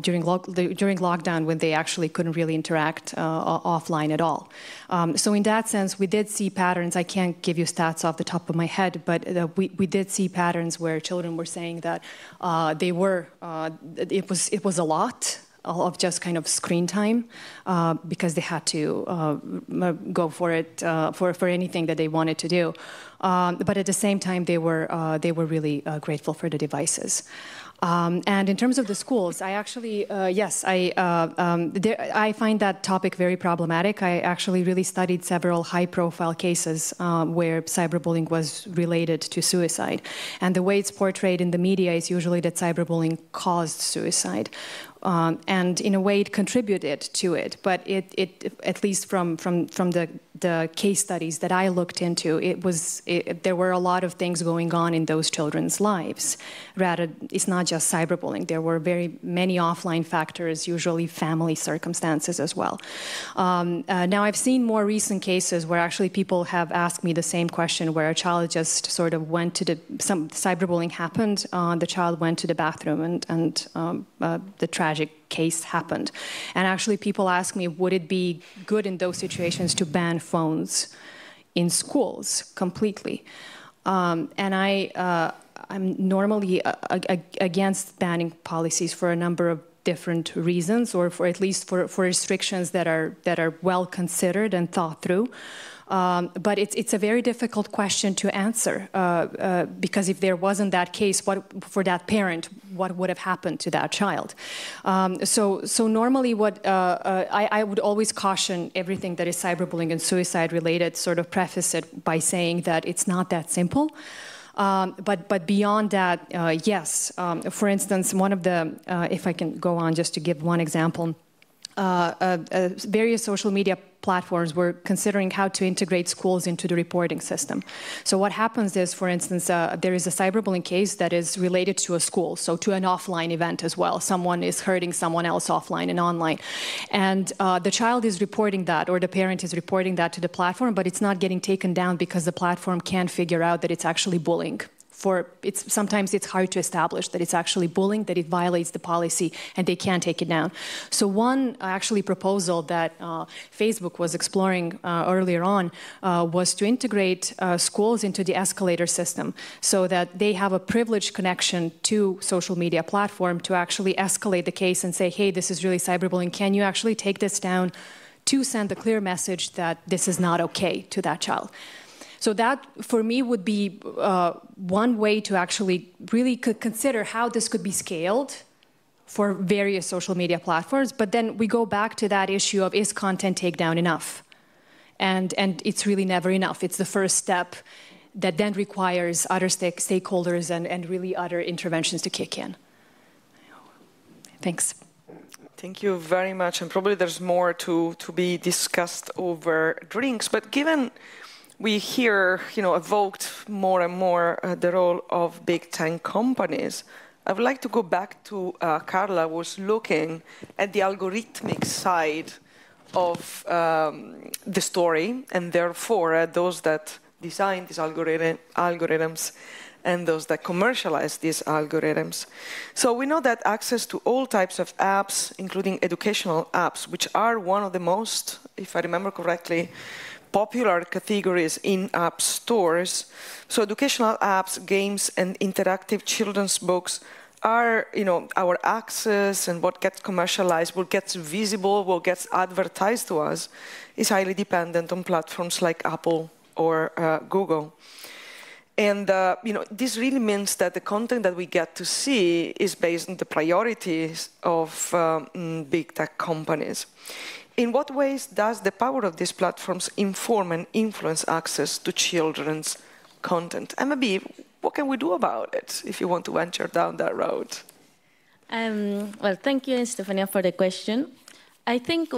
during lockdown, when they actually couldn't really interact offline at all. So in that sense, we did see patterns. I can't give you stats off the top of my head, but we did see patterns where children were saying that it was a lot of just kind of screen time, because they had to go for it for anything that they wanted to do. But at the same time, they were really grateful for the devices. And in terms of the schools, I actually, I find that topic very problematic. I actually really studied several high-profile cases where cyberbullying was related to suicide. And the way it's portrayed in the media is usually that cyberbullying caused suicide. And in a way, it contributed to it. But it at least from the case studies that I looked into, there were a lot of things going on in those children's lives. Rather, it's not just cyberbullying. There were very many offline factors, usually family circumstances as well. Now, I've seen more recent cases where actually people have asked me the same question, where a child just sort of went to some cyberbullying happened. The child went to the bathroom and the tragic case happened. And actually people ask me, would it be good in those situations to ban phones in schools completely? And I'm normally against banning policies for a number of different reasons, or for at least for restrictions that are well considered and thought through. But it's a very difficult question to answer, because if there wasn't that case, for that parent, what would have happened to that child? So normally what I would always caution everything that is cyberbullying and suicide related, sort of preface it by saying that it's not that simple. But beyond that, yes. For instance, one of the, if I can go on just to give one example, various social media platforms were considering how to integrate schools into the reporting system. So what happens is, for instance, there is a cyberbullying case that is related to a school, so to an offline event as well. Someone is hurting someone else offline and online. And the child is reporting that, or the parent is reporting that to the platform, but it's not getting taken down because the platform can't figure out that it's actually bullying. Sometimes it's hard to establish that it's actually bullying, that it violates the policy, and they can't take it down. So one actually proposal that Facebook was exploring earlier on was to integrate schools into the escalator system so that they have a privileged connection to social media platform to actually escalate the case and say, hey, this is really cyberbullying. Can you actually take this down to send a clear message that this is not okay to that child? So that, for me, would be one way to actually really consider how this could be scaled for various social media platforms. But then we go back to that issue of, is content takedown enough? And it's really never enough. It's the first step that then requires other stakeholders and really other interventions to kick in. Thanks. Thank you very much. And probably there's more to be discussed over drinks. But given we hear, evoked more and more the role of big tech companies, I would like to go back to Carla, who was looking at the algorithmic side of the story, and therefore those that design these algorithms and those that commercialize these algorithms. So we know that access to all types of apps, including educational apps, which are one of the most, if I remember correctly, popular categories in app stores. So educational apps, games, and interactive children's books are, our access, and what gets commercialized, what gets visible, what gets advertised to us is highly dependent on platforms like Apple or Google. And this really means that the content that we get to see is based on the priorities of big tech companies. In what ways does the power of these platforms inform and influence access to children's content? And maybe, what can we do about it if you want to venture down that road? Well, thank you, Stefania, for the question. I think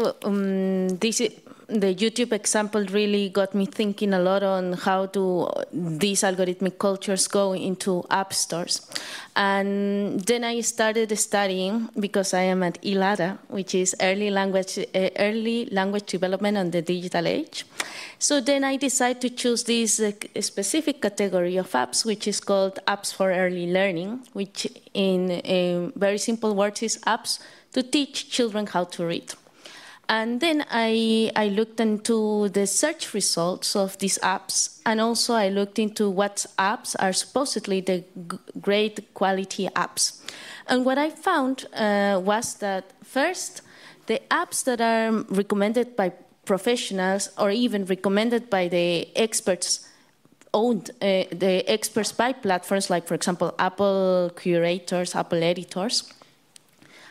the YouTube example really got me thinking a lot on how these algorithmic cultures go into app stores. And then I started studying, because I am at ILADA, which is early language development on the digital age. So then I decided to choose this specific category of apps, which is called apps for early learning, which in very simple words is apps to teach children how to read. And then I looked into the search results of these apps, and also I looked into what apps are supposedly the great quality apps. And what I found was that, first, the apps that are recommended by professionals or even recommended by the experts the experts by platforms like, for example, Apple curators, Apple editors,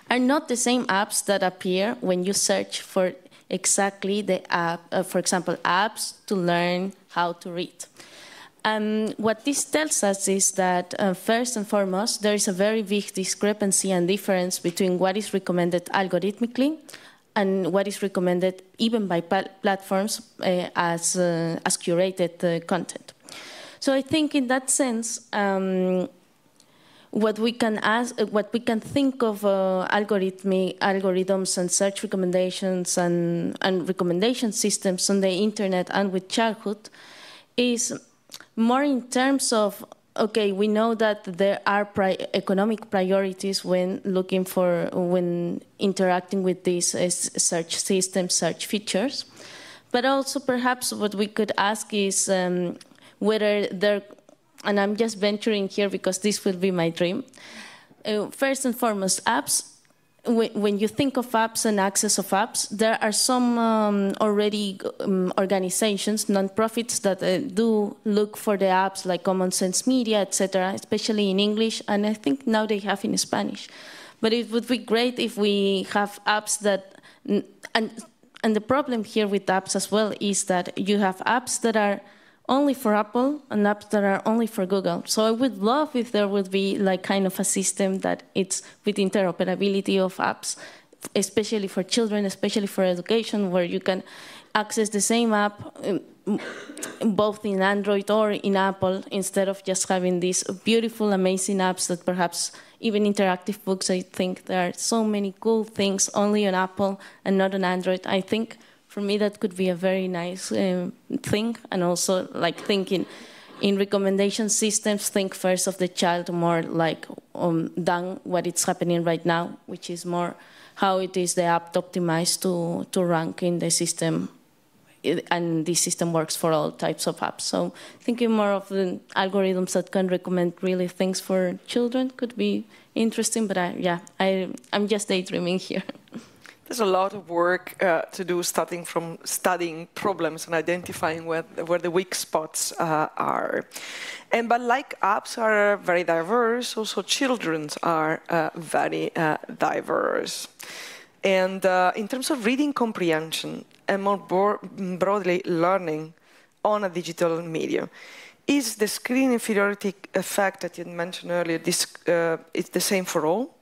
are not the same apps that appear when you search for exactly the app, for example, apps to learn how to read. What this tells us is that, first and foremost, there is a very big discrepancy and difference between what is recommended algorithmically and what is recommended even by platforms as curated content. So I think in that sense, what we can think of algorithms and search recommendations and recommendation systems on the internet and with childhood is more in terms of, okay, we know that there are economic priorities when interacting with these search systems, search features, but also perhaps what we could ask is whether there. And I'm just venturing here because this will be my dream. First and foremost, apps. When you think of apps and access of apps, there are some already organizations, non-profits that do look for the apps like Common Sense Media, etc., especially in English, and I think now they have in Spanish. But it would be great if we have apps that, and the problem here with apps as well is that you have apps that are only for Apple and apps that are only for Google. So I would love if there would be like kind of a system that it's with interoperability of apps especially for children, especially for education, where you can access the same app both in Android or in Apple, instead of just having these beautiful, amazing apps that perhaps even interactive books. I think there are so many cool things only on Apple and not on Android. I think for me that could be a very nice thing, and also like thinking in recommendation systems, think first of the child more like than what is happening right now, which is more how it is the app optimized to rank in the system, and this system works for all types of apps. So thinking more of the algorithms that can recommend really things for children could be interesting, but I'm just daydreaming here. There's a lot of work to do, starting from studying problems and identifying where the weak spots are. But like apps are very diverse, also children are very diverse. And in terms of reading comprehension and more broadly learning on a digital media, is the screen inferiority effect that you mentioned earlier, it's the same for all?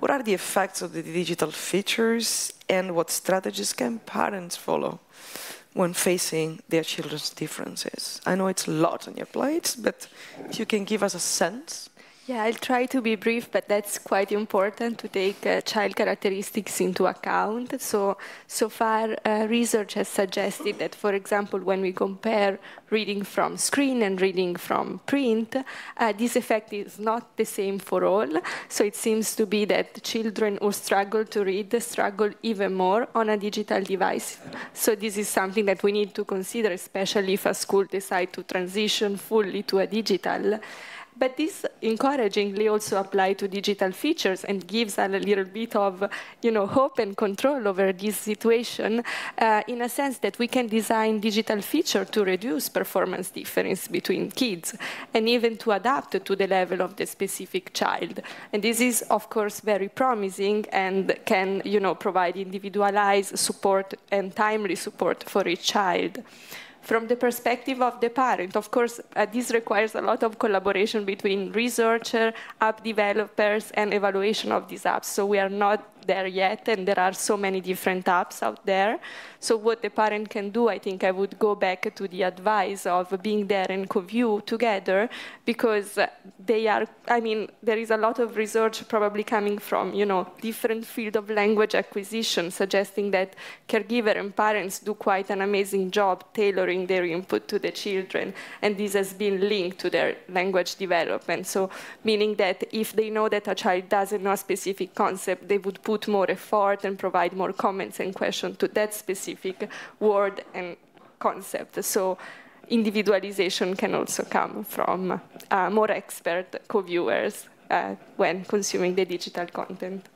What are the effects of the digital features, and what strategies can parents follow when facing their children's differences? I know it's a lot on your plates, but if you can give us a sense. Yeah, I'll try to be brief, but that's quite important to take child characteristics into account. So far, research has suggested that, for example, when we compare reading from screen and reading from print, this effect is not the same for all. So it seems to be that children who struggle to read struggle even more on a digital device. So this is something that we need to consider, especially if a school decides to transition fully to a digital. But this encouragingly also applies to digital features and gives a little bit of, hope and control over this situation, in a sense that we can design digital features to reduce performance difference between kids and even to adapt to the level of the specific child. And this is, of course, very promising and can, provide individualized support and timely support for each child. From the perspective of the parent, of course, this requires a lot of collaboration between researchers, app developers, and evaluation of these apps. So we are not there yet, and there are so many different apps out there. So what the parent can do, I think I would go back to the advice of being there and co-view together, because there is a lot of research probably coming from, different field of language acquisition, suggesting that caregiver and parents do quite an amazing job tailoring their input to the children, and this has been linked to their language development. So meaning that if they know that a child doesn't know a specific concept, they would put more effort and provide more comments and questions to that specific word and concept. So individualization can also come from more expert co-viewers when consuming the digital content.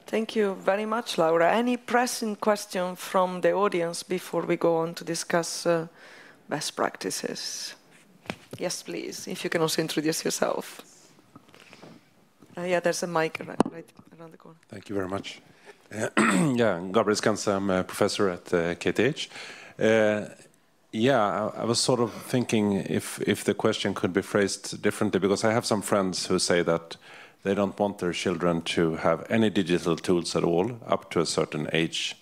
Thank you very much, Laura. Any pressing question from the audience before we go on to discuss best practices? Yes, please, if you can also introduce yourself. Yeah, there's a mic right around the corner. Thank you very much. Gabriel Skans, I'm a professor at KTH. I was sort of thinking if the question could be phrased differently, because I have some friends who say that they don't want their children to have any digital tools at all up to a certain age.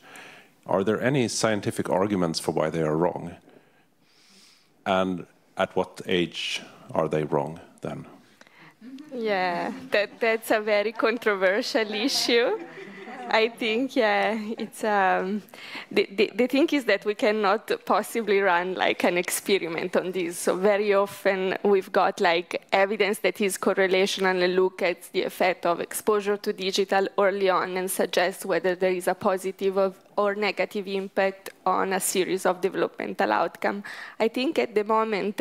Are there any scientific arguments for why they are wrong? And at what age are they wrong then? Yeah, that's a very controversial issue. I think, it's the thing is that we cannot possibly run like an experiment on this. So very often we've got like evidence that is correlational and look at the effect of exposure to digital early on and suggest whether there is a positive or negative impact on a series of developmental outcomes. I think at the moment,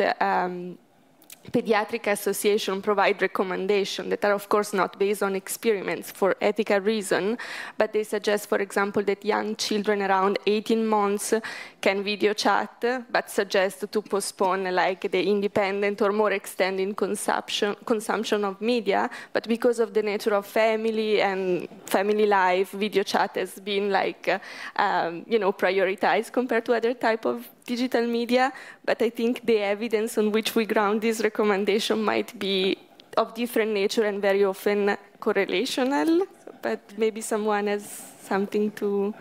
Pediatric Association provide recommendations that are, of course, not based on experiments for ethical reason, but they suggest, for example, that young children around 18 months can video chat, but suggest to postpone like the independent or more extended consumption of media. But because of the nature of family and family life, video chat has been like, prioritized compared to other type of digital media. But I think the evidence on which we ground this recommendation might be of different nature and very often correlational. but maybe someone has something to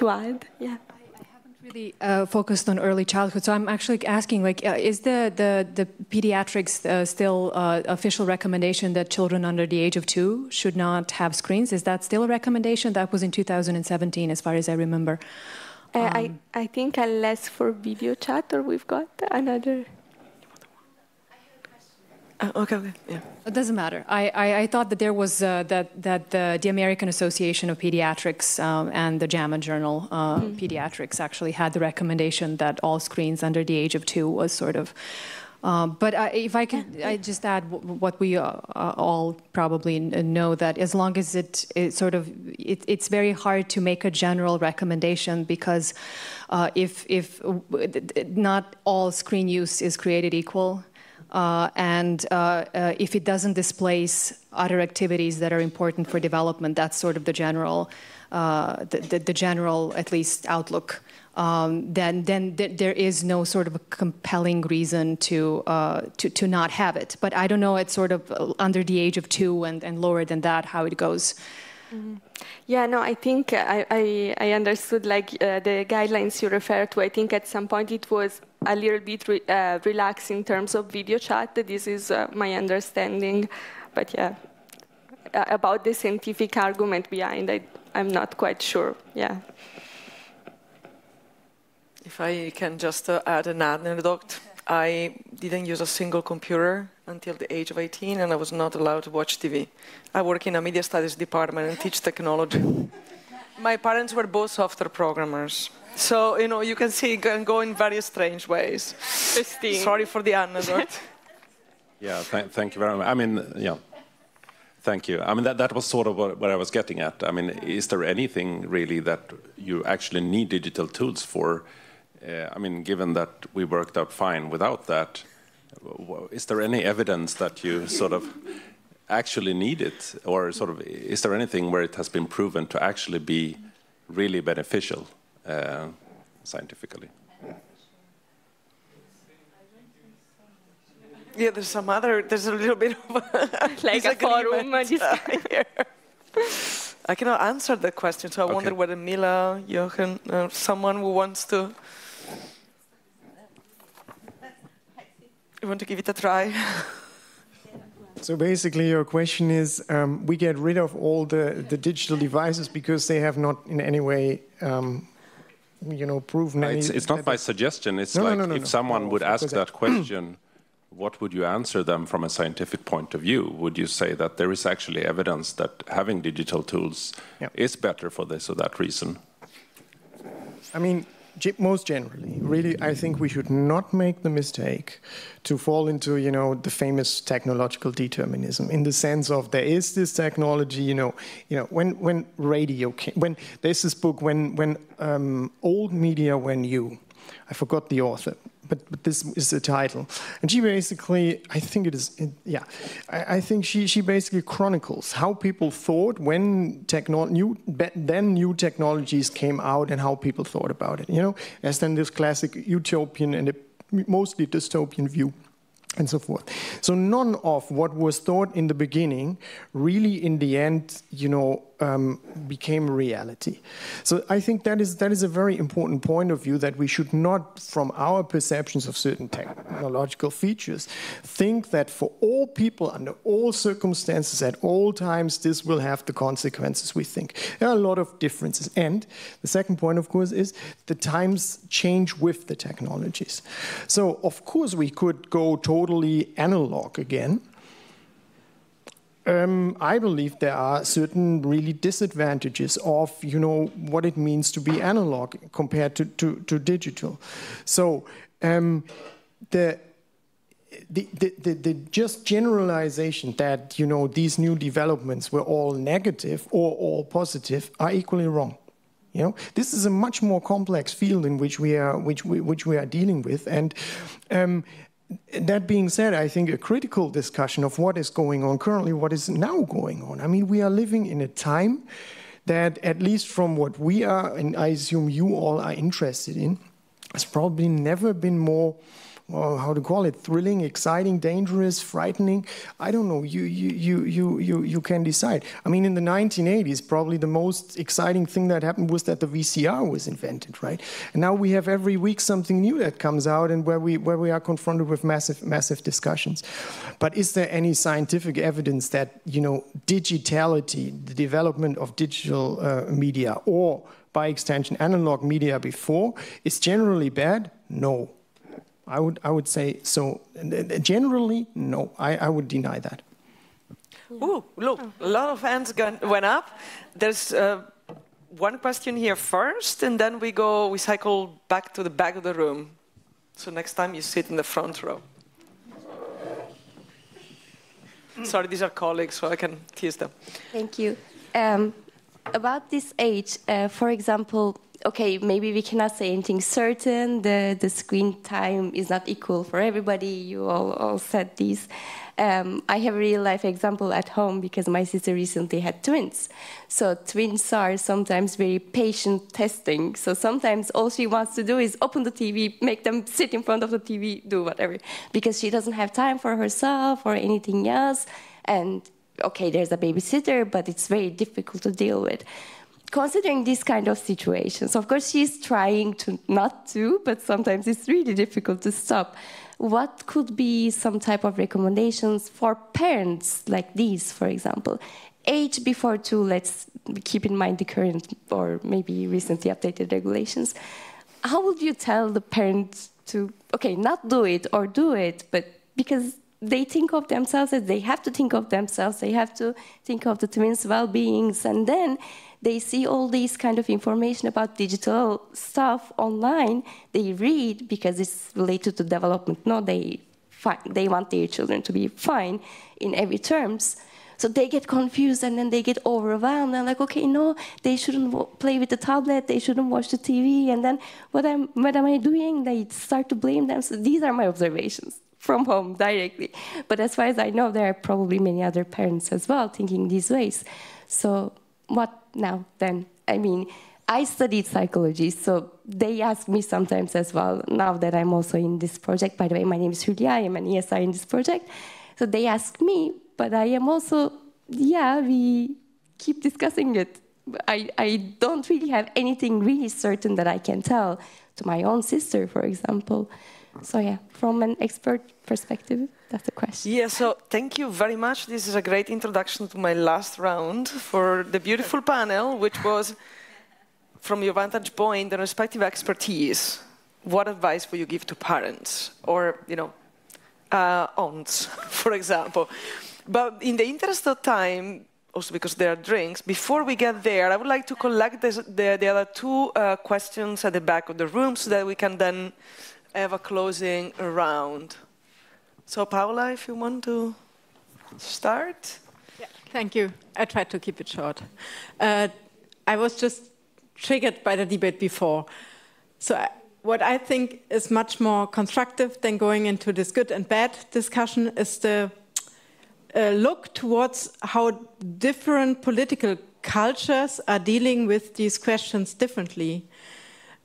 add. Yeah. Really focused on early childhood, so I'm actually asking, like, is the pediatrics still official recommendation that children under the age of 2 should not have screens? Is that still a recommendation? That was in 2017, as far as I remember. I think unless for video chat, or we've got another. Okay, yeah. It doesn't matter. I thought that there was that the American Association of Pediatrics and the JAMA Journal Pediatrics actually had the recommendation that all screens under the age of 2 was sort of. But if I can, I just add what we all probably know, that as long as it's very hard to make a general recommendation, because if not all screen use is created equal. And if it doesn't displace other activities that are important for development, that's sort of the general, the general, at least, outlook. Then there is no sort of a compelling reason to not have it. But I don't know, it's sort of under the age of 2 and lower than that, how it goes. Mm-hmm. Yeah, no, I think I understood, like, the guidelines you referred to. I think at some point it was a little bit relaxed in terms of video chat. This is my understanding. But yeah, about the scientific argument behind it, I'm not quite sure. Yeah. If I can just add an anecdote, I didn't use a single computer until the age of 18, and I was not allowed to watch TV. I work in a media studies department and teach technology. My parents were both software programmers. So, you can see it can go in very strange ways. Sorry for the anecdote. Yeah, thank you very much. I mean, yeah, thank you. I mean, that was sort of what I was getting at. I mean, is there anything really that you actually need digital tools for? I mean, given that we worked out fine without that, is there any evidence that you sort of actually need it? Or sort of, is there anything where it has been proven to actually be really beneficial scientifically? Yeah, there's a little bit of like a forum here. I cannot answer the question, so I wonder whether Mila, Jochen, someone who wants to... You want to give it a try? So basically your question is, we get rid of all the digital devices because they have not in any way, proven any... It's not by suggestion, it's if someone would ask that question, what would you answer them from a scientific point of view? Would you say that there is actually evidence that having digital tools is better for this or that reason? I mean, most generally, really, I think we should not make the mistake to fall into, the famous technological determinism, in the sense of there is this technology, when radio came, when there's this book, when old media were new. I forgot the author, but this is the title. And she basically, I think it is, I think she basically chronicles how people thought when new technologies came out and how people thought about it, as then this classic utopian and mostly dystopian view and so forth. So none of what was thought in the beginning really in the end, became reality. So I think that is a very important point of view, that we should not, from our perceptions of certain technological features, think that for all people, under all circumstances, at all times, this will have the consequences we think. There are a lot of differences. And the second point, of course, is the times change with the technologies. So, of course, we could go totally analog again. I believe there are certain really disadvantages of, what it means to be analog compared to digital. So the just generalization that, these new developments were all negative or all positive are equally wrong. This is a much more complex field in which we are dealing with, and that being said, I think a critical discussion of what is going on currently, what is now going on. I mean, we are living in a time that, at least from what we are, and I assume you all are interested in, has probably never been more how to call it, thrilling, exciting, dangerous, frightening. I don't know. You can decide. I mean, in the 1980s, probably the most exciting thing that happened was that the VCR was invented, right? And now we have every week something new that comes out, and where we are confronted with massive discussions. But is there any scientific evidence that, you know, digitality, the development of digital media, or by extension analog media before, is generally bad? No. I would say so. Generally, no. I would deny that. Ooh, look, a lot of hands went up. There's one question here first, and then we cycle back to the back of the room. So next time you sit in the front row. Sorry, these are colleagues, so I can tease them. Thank you. About this age, for example, okay, maybe we cannot say anything certain. The screen time is not equal for everybody. You all said these. I have a real life example at home because my sister recently had twins. So twins are sometimes very patient testing. So sometimes all she wants to do is open the TV, make them sit in front of the TV, do whatever, because she doesn't have time for herself or anything else. And okay, there's a babysitter, but it's very difficult to deal with. Considering this kind of situations, of course, she's trying to not to, but sometimes it's really difficult to stop. What could be some type of recommendations for parents like these, for example? Age before 2, let's keep in mind the current or maybe recently updated regulations. How would you tell the parents to, okay, not do it or do it, but because they think of themselves as they have to think of themselves, they have to think of the twins' well-beings, and then they see all these kind of information about digital stuff online. They read because it's related to development. No, they want their children to be fine in every terms. So they get confused and then they get overwhelmed. They're like, okay, no, they shouldn't play with the tablet. They shouldn't watch the TV. And then what am I doing? They start to blame them. So these are my observations from home directly. But as far as I know, there are probably many other parents as well thinking these ways. So what now then? I mean, I studied psychology, so they ask me sometimes as well, now that I'm also in this project. By the way, my name is Julia, I am an ESI in this project. So they ask me, but I am also, yeah, we keep discussing it. I don't really have anything really certain that I can tell to my own sister, for example. So yeah, from an expert perspective, that's the question. Yeah, so thank you very much. This is a great introduction to my last round for the beautiful panel, which was, from your vantage point, the respective expertise, what advice would you give to parents or, you know, aunts, for example? But in the interest of time, also because there are drinks, before we get there, I would like to collect the other two questions at the back of the room so that we can then have a closing round. So Paola, if you want to start. Yeah, thank you. I tried to keep it short. I was just triggered by the debate before. So what I think is much more constructive than going into this good and bad discussion is the look towards how different political cultures are dealing with these questions differently.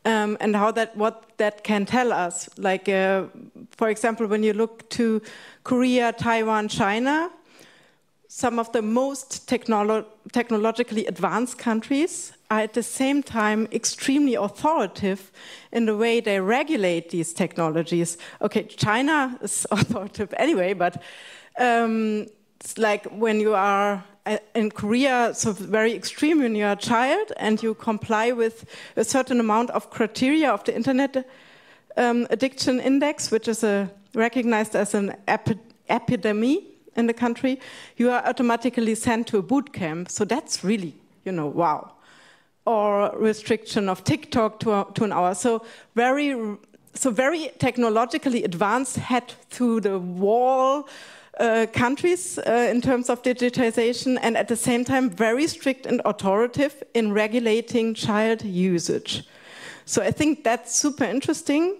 And what that can tell us. Like, for example, when you look to Korea, Taiwan, China, some of the most technologically advanced countries are at the same time extremely authoritative in the way they regulate these technologies. Okay, China is authoritative anyway, but it's like when you are in Korea, so very extreme when you're a child and you comply with a certain amount of criteria of the Internet Addiction Index, which is recognized as an epidemic in the country, you are automatically sent to a boot camp. So that's really, you know, wow. Or restriction of TikTok to an hour. So very technologically advanced, head through the wall countries in terms of digitization, and at the same time very strict and authoritative in regulating child usage. So I think that's super interesting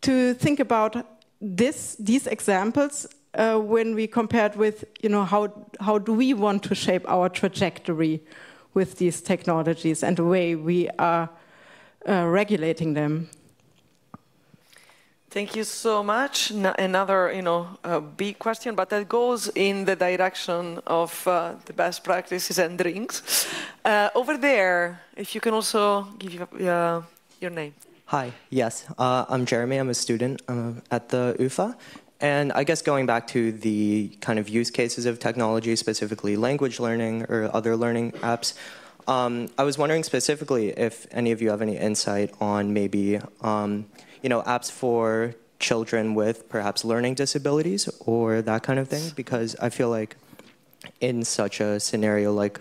to think about these examples when we compared with, you know, how do we want to shape our trajectory with these technologies and the way we are regulating them. Thank you so much. Another, big question, but that goes in the direction of the best practices and drinks. Over there, if you can also give your name. Hi, yes, I'm Jeremy. I'm a student at the UFA. And I guess going back to the kind of use cases of technology, specifically language learning or other learning apps, I was wondering specifically if any of you have any insight on maybe apps for children with perhaps learning disabilities or that kind of thing, because I feel like in such a scenario, like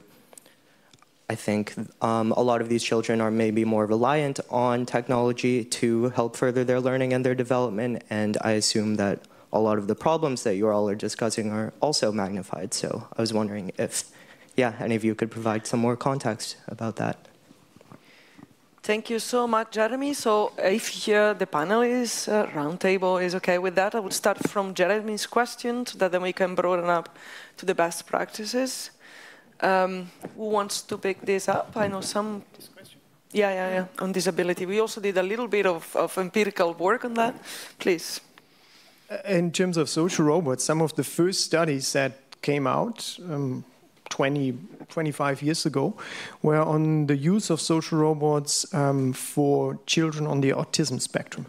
I think a lot of these children are maybe more reliant on technology to help further their learning and their development, and I assume that a lot of the problems that you all are discussing are also magnified. So I was wondering if, any of you could provide some more context about that. Thank you so much, Jeremy. So if the panelists roundtable is okay with that, I would start from Jeremy's question so that then we can broaden up to the best practices. Who wants to pick this up? I know some. Yeah, on disability. We also did a little bit of empirical work on that. Please. In terms of social robots, some of the first studies that came out 25 years ago were on the use of social robots for children on the autism spectrum.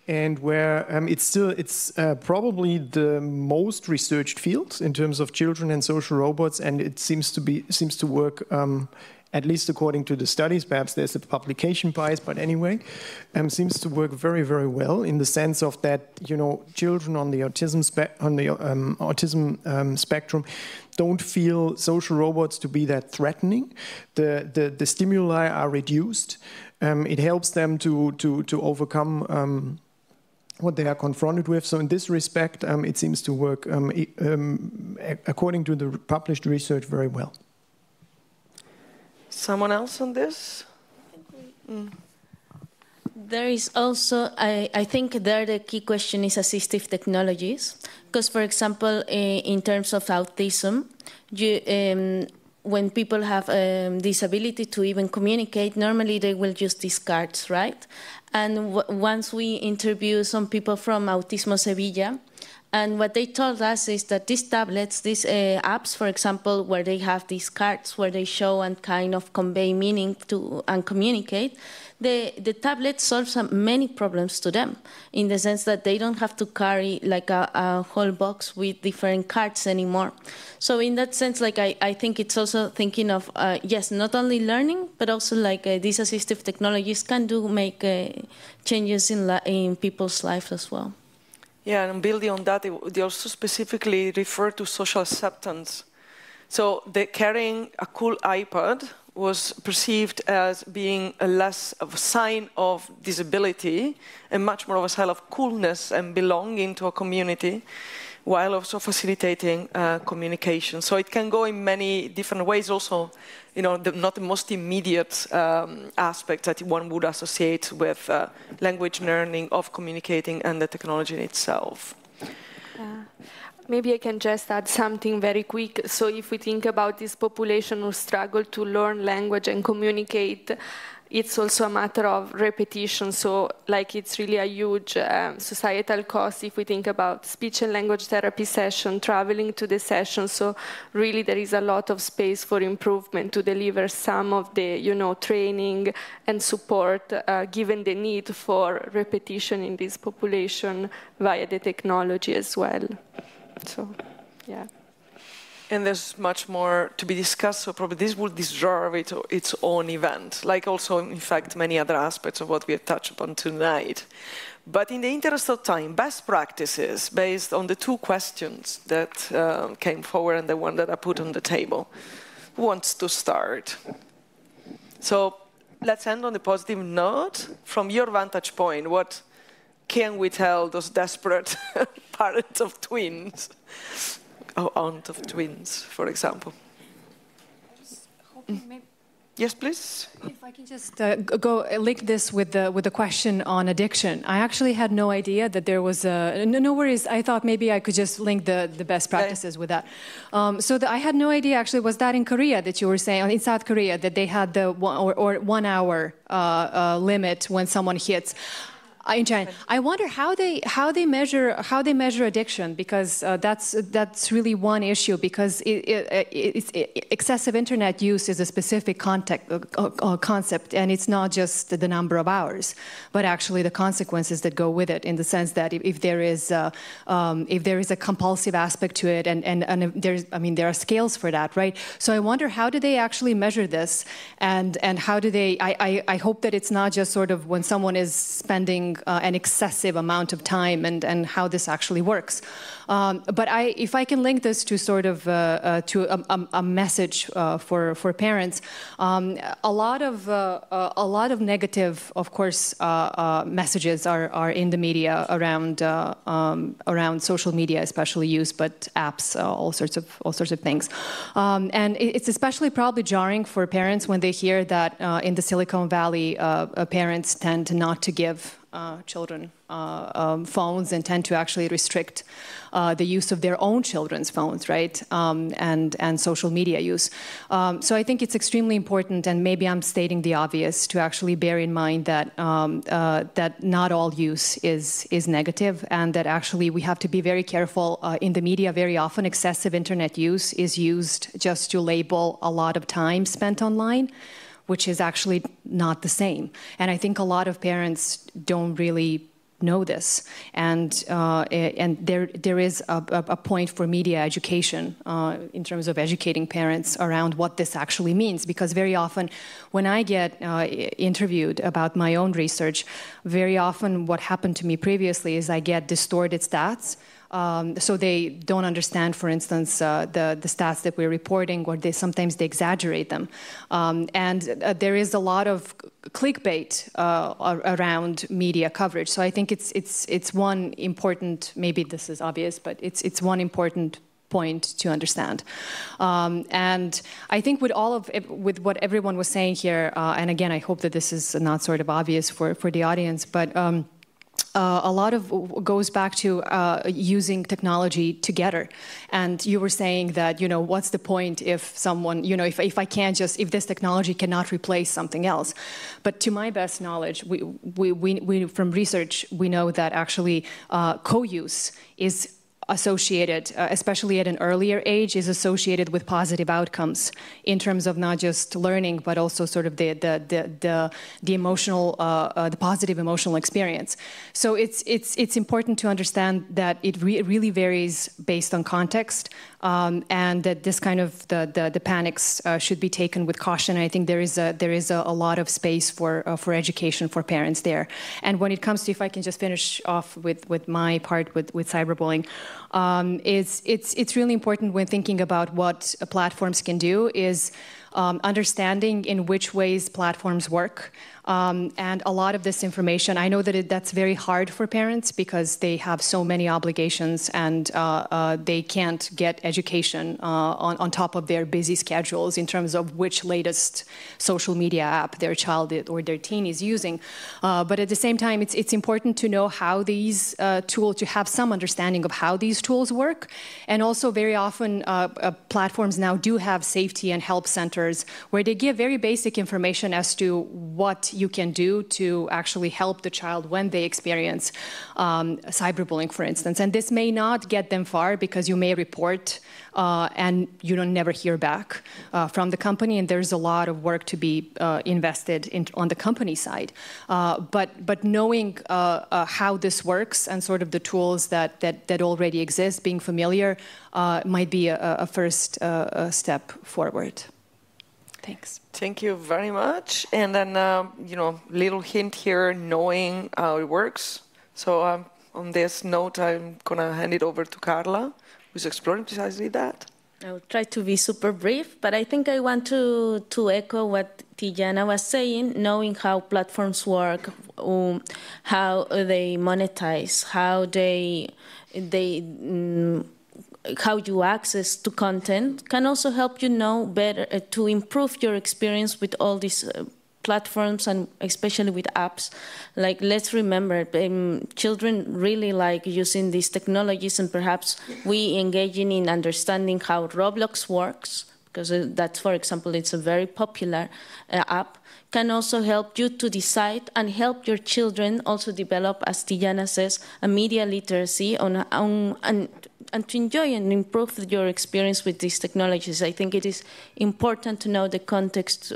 And where it's probably the most researched field in terms of children and social robots, and it seems to work, at least according to the studies. Perhaps there's a publication bias, but anyway, seems to work very, very well in the sense of that children on the autism spectrum don't feel social robots to be that threatening. The stimuli are reduced. It helps them to overcome what they are confronted with. So in this respect, it seems to work, according to the published research, very well. Someone else on this? There is also, I think there the key question is assistive technologies. Because, for example, in terms of autism, when people have this ability to even communicate, normally they will use these cards, right? And once we interview some people from Autismo Sevilla, and what they told us is that these tablets, these apps, for example, where they have these cards where they show and kind of convey meaning to and communicate, the tablet solves many problems to them in the sense that they don't have to carry like a whole box with different cards anymore. So in that sense, like I think it's also thinking of, yes, not only learning, but also like these assistive technologies can make changes in people's lives as well. Yeah, and building on that, they also specifically refer to social acceptance. So carrying a cool iPad was perceived as being less of a sign of disability and much more of a sign of coolness and belonging to a community, while also facilitating communication. So it can go in many different ways also, not the most immediate aspect that one would associate with language learning, of communicating, and the technology itself. Maybe I can just add something very quick. So if we think about this population who struggle to learn language and communicate, it's also a matter of repetition. So like it's really a huge societal cost if we think about speech and language therapy session, traveling to the session. So really there is a lot of space for improvement to deliver some of the training and support given the need for repetition in this population via the technology as well. So, yeah. And there's much more to be discussed, so probably this will deserve its own event, like also, in fact, many other aspects of what we have touched upon tonight. But in the interest of time, best practices based on the two questions that came forward and the one that I put on the table. Who wants to start? So let's end on a positive note. From your vantage point, what can we tell those desperate parents of twins? Or aunt of twins, for example. Yes, please. If I can just go link this with the question on addiction. I actually had no idea that there was a... No worries, I thought maybe I could just link the best practices with that. I had no idea, actually, was that in Korea that you were saying, in South Korea, that they had the 1 hour limit when someone hits. In China, I wonder how they measure addiction, because that's really one issue, because excessive internet use is a specific concept, and it's not just the number of hours, but actually the consequences that go with it, in the sense that if there is a compulsive aspect to it, and there are scales for that, right? So I wonder, how do they actually measure this, and how do they? I hope that it's not just sort of when someone is spending an excessive amount of time, and how this actually works. But if I can link this to sort of a message for parents, a lot of negative, of course, messages are in the media around social media, especially use, but apps, all sorts of things, and it's especially probably jarring for parents when they hear that in the Silicon Valley, parents tend not to give children phones, and tend to actually restrict the use of their own children's phones, right? And social media use. So I think it's extremely important, and maybe I'm stating the obvious, to actually bear in mind that that not all use is negative, and that actually we have to be very careful. In the media, very often excessive internet use is used just to label a lot of time spent online, which is actually not the same. And I think a lot of parents don't really know this, and there is a point for media education in terms of educating parents around what this actually means, because very often when I get interviewed about my own research, very often what happened to me previously is I get distorted stats. So they don't understand, for instance, the stats that we're reporting, or sometimes they exaggerate them. And there is a lot of clickbait around media coverage. So I think it's one important, maybe this is obvious, but it's one important point to understand. And I think with what everyone was saying here, and again, I hope that this is not sort of obvious for the audience, but a lot of goes back to using technology together. And you were saying that, what's the point if someone, if this technology cannot replace something else? But to my best knowledge, we from research, we know that actually co-use is associated, especially at an earlier age, is associated with positive outcomes in terms of not just learning, but also sort of the emotional, the positive emotional experience. So it's important to understand that it really varies based on context, and that this kind of the panics should be taken with caution. I think there is a lot of space for education for parents there. And when it comes to, if I can just finish off with my part with cyberbullying. It's really important when thinking about what platforms can do is understanding in which ways platforms work. And a lot of this information, I know that that's very hard for parents because they have so many obligations, and they can't get education on top of their busy schedules in terms of which latest social media app their child or their teen is using. But at the same time, it's important to know how these tools, to have some understanding of how these tools work. And also very often platforms now do have safety and help centers where they give very basic information as to what you can do to actually help the child when they experience cyberbullying, for instance. And this may not get them far because you may report and you don't never hear back from the company, and there's a lot of work to be invested in on the company side. But knowing how this works and sort of the tools that already exist, being familiar, might be a first step forward. Thanks. Thank you very much. And then, little hint here, knowing how it works. So on this note, I'm going to hand it over to Carla, who's exploring precisely that. I'll try to be super brief, but I think I want to echo what Tijana was saying, knowing how platforms work, how they monetize, how you access to content can also help you know better to improve your experience with all these platforms, and especially with apps. Like, let's remember, children really like using these technologies, and perhaps we engaging in understanding how Roblox works because that, for example, it's a very popular app, can also help you to decide and help your children also develop, as Tijana says, a media literacy and to enjoy and improve your experience with these technologies. I think it is important to know the context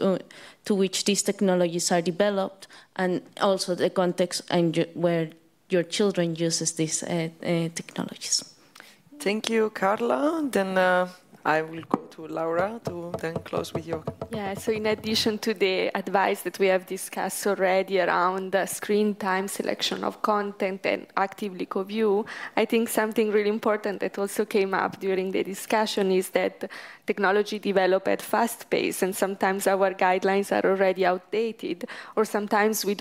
to which these technologies are developed, and also the context and where your children uses these technologies. Thank you, Carla. Then I will go to Laura to then close with you. Yeah, so in addition to the advice that we have discussed already around screen time, selection of content, and actively co-view, I think something really important that also came up during the discussion is that technology develops at fast pace, and sometimes our guidelines are already outdated, or sometimes we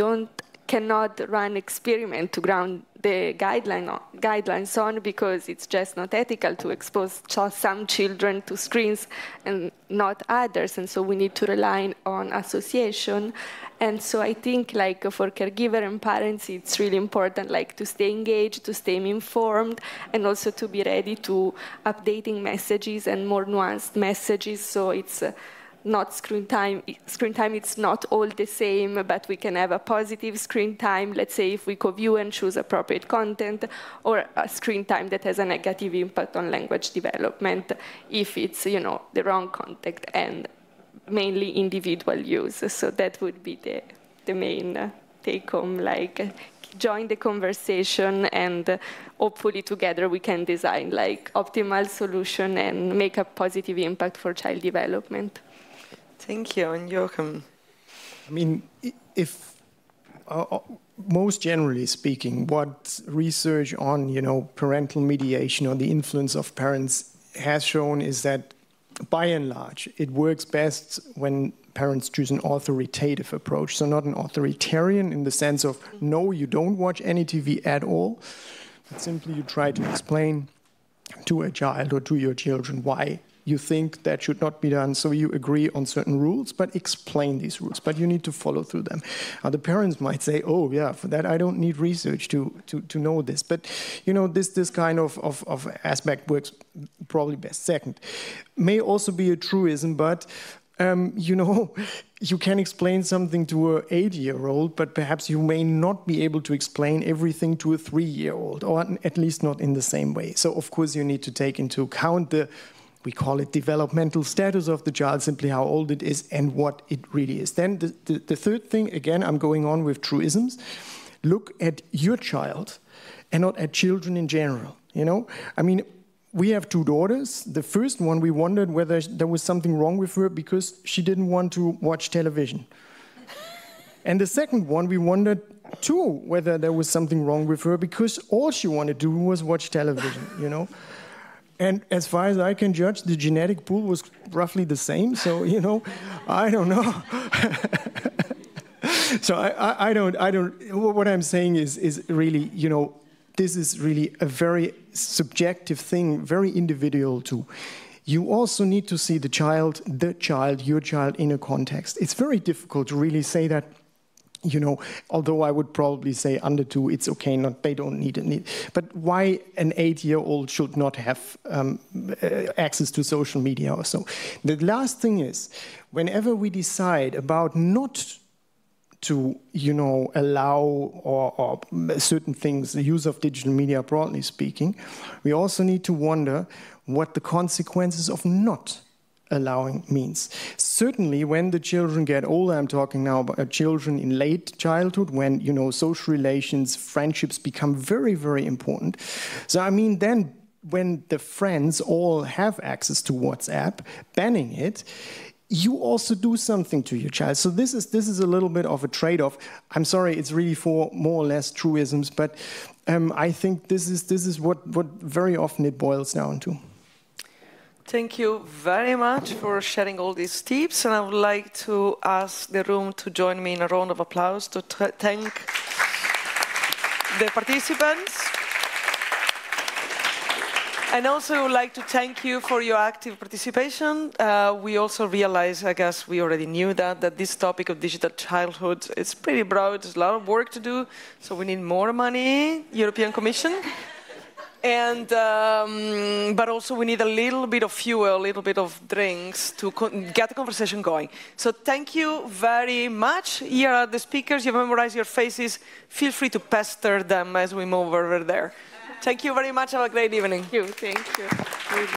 cannot run experiment to ground the guidelines on, because it's just not ethical to expose some children to screens and not others, and so we need to rely on association. And so I think, like, for caregiver and parents, it's really important, like, to stay engaged, to stay informed, and also to be ready to updating messages and more nuanced messages. So it's not screen time. Screen time, it's not all the same, but we can have a positive screen time, let's say if we co-view and choose appropriate content, or a screen time that has a negative impact on language development if it's, the wrong content and mainly individual use. So that would be the main take-home, like, join the conversation, and hopefully together we can design, like, optimal solution and make a positive impact for child development. Thank you. And Joachim? I mean, if most generally speaking, what research on, parental mediation or the influence of parents has shown is that, by and large, it works best when parents choose an authoritative approach. So not an authoritarian in the sense of, no, you don't watch any TV at all, but simply you try to explain to a child or to your children why you think that should not be done, so you agree on certain rules, but explain these rules, but you need to follow through them. The parents might say, oh yeah, for that I don't need research to know this, but this kind of aspect works probably best. Second, may also be a truism, but you can explain something to an 8-year-old, but perhaps you may not be able to explain everything to a 3-year-old, or at least not in the same way. So of course you need to take into account we call it developmental status of the child, simply how old it is and what it really is. Then the third thing, again, I'm going on with truisms. Look at your child and not at children in general. I mean, we have 2 daughters. The first one, we wondered whether there was something wrong with her because she didn't want to watch television. And the second one, we wondered too whether there was something wrong with her because all she wanted to do was watch television, And as far as I can judge, the genetic pool was roughly the same. So, I don't know. So I don't. What I'm saying is really, this is really a very subjective thing, very individual too. You also need to see the child, your child in a context. It's very difficult to really say that. Although I would probably say under 2, it's okay, they don't need it. But why an 8-year-old should not have access to social media or so? The last thing is, whenever we decide about not to, allow or certain things, the use of digital media, broadly speaking, we also need to wonder what the consequences of not allowing means. Certainly when the children get older, I'm talking now about children in late childhood, when, social relations, friendships become very, very important. So, I mean, then when the friends all have access to WhatsApp, banning it, you also do something to your child. So this is a little bit of a trade-off. I'm sorry, it's really for more or less truisms, but I think this is what very often it boils down to. Thank you very much for sharing all these tips, and I would like to ask the room to join me in a round of applause to thank the participants. And also I would like to thank you for your active participation. We also realize, I guess we already knew that this topic of digital childhood is pretty broad. There's a lot of work to do, so we need more money, European Commission. And, but also we need a little bit of fuel, a little bit of drinks to get the conversation going. So thank you very much. Here are the speakers. You memorize your faces. Feel free to pester them as we move over there. Thank you very much. Have a great evening. Thank you.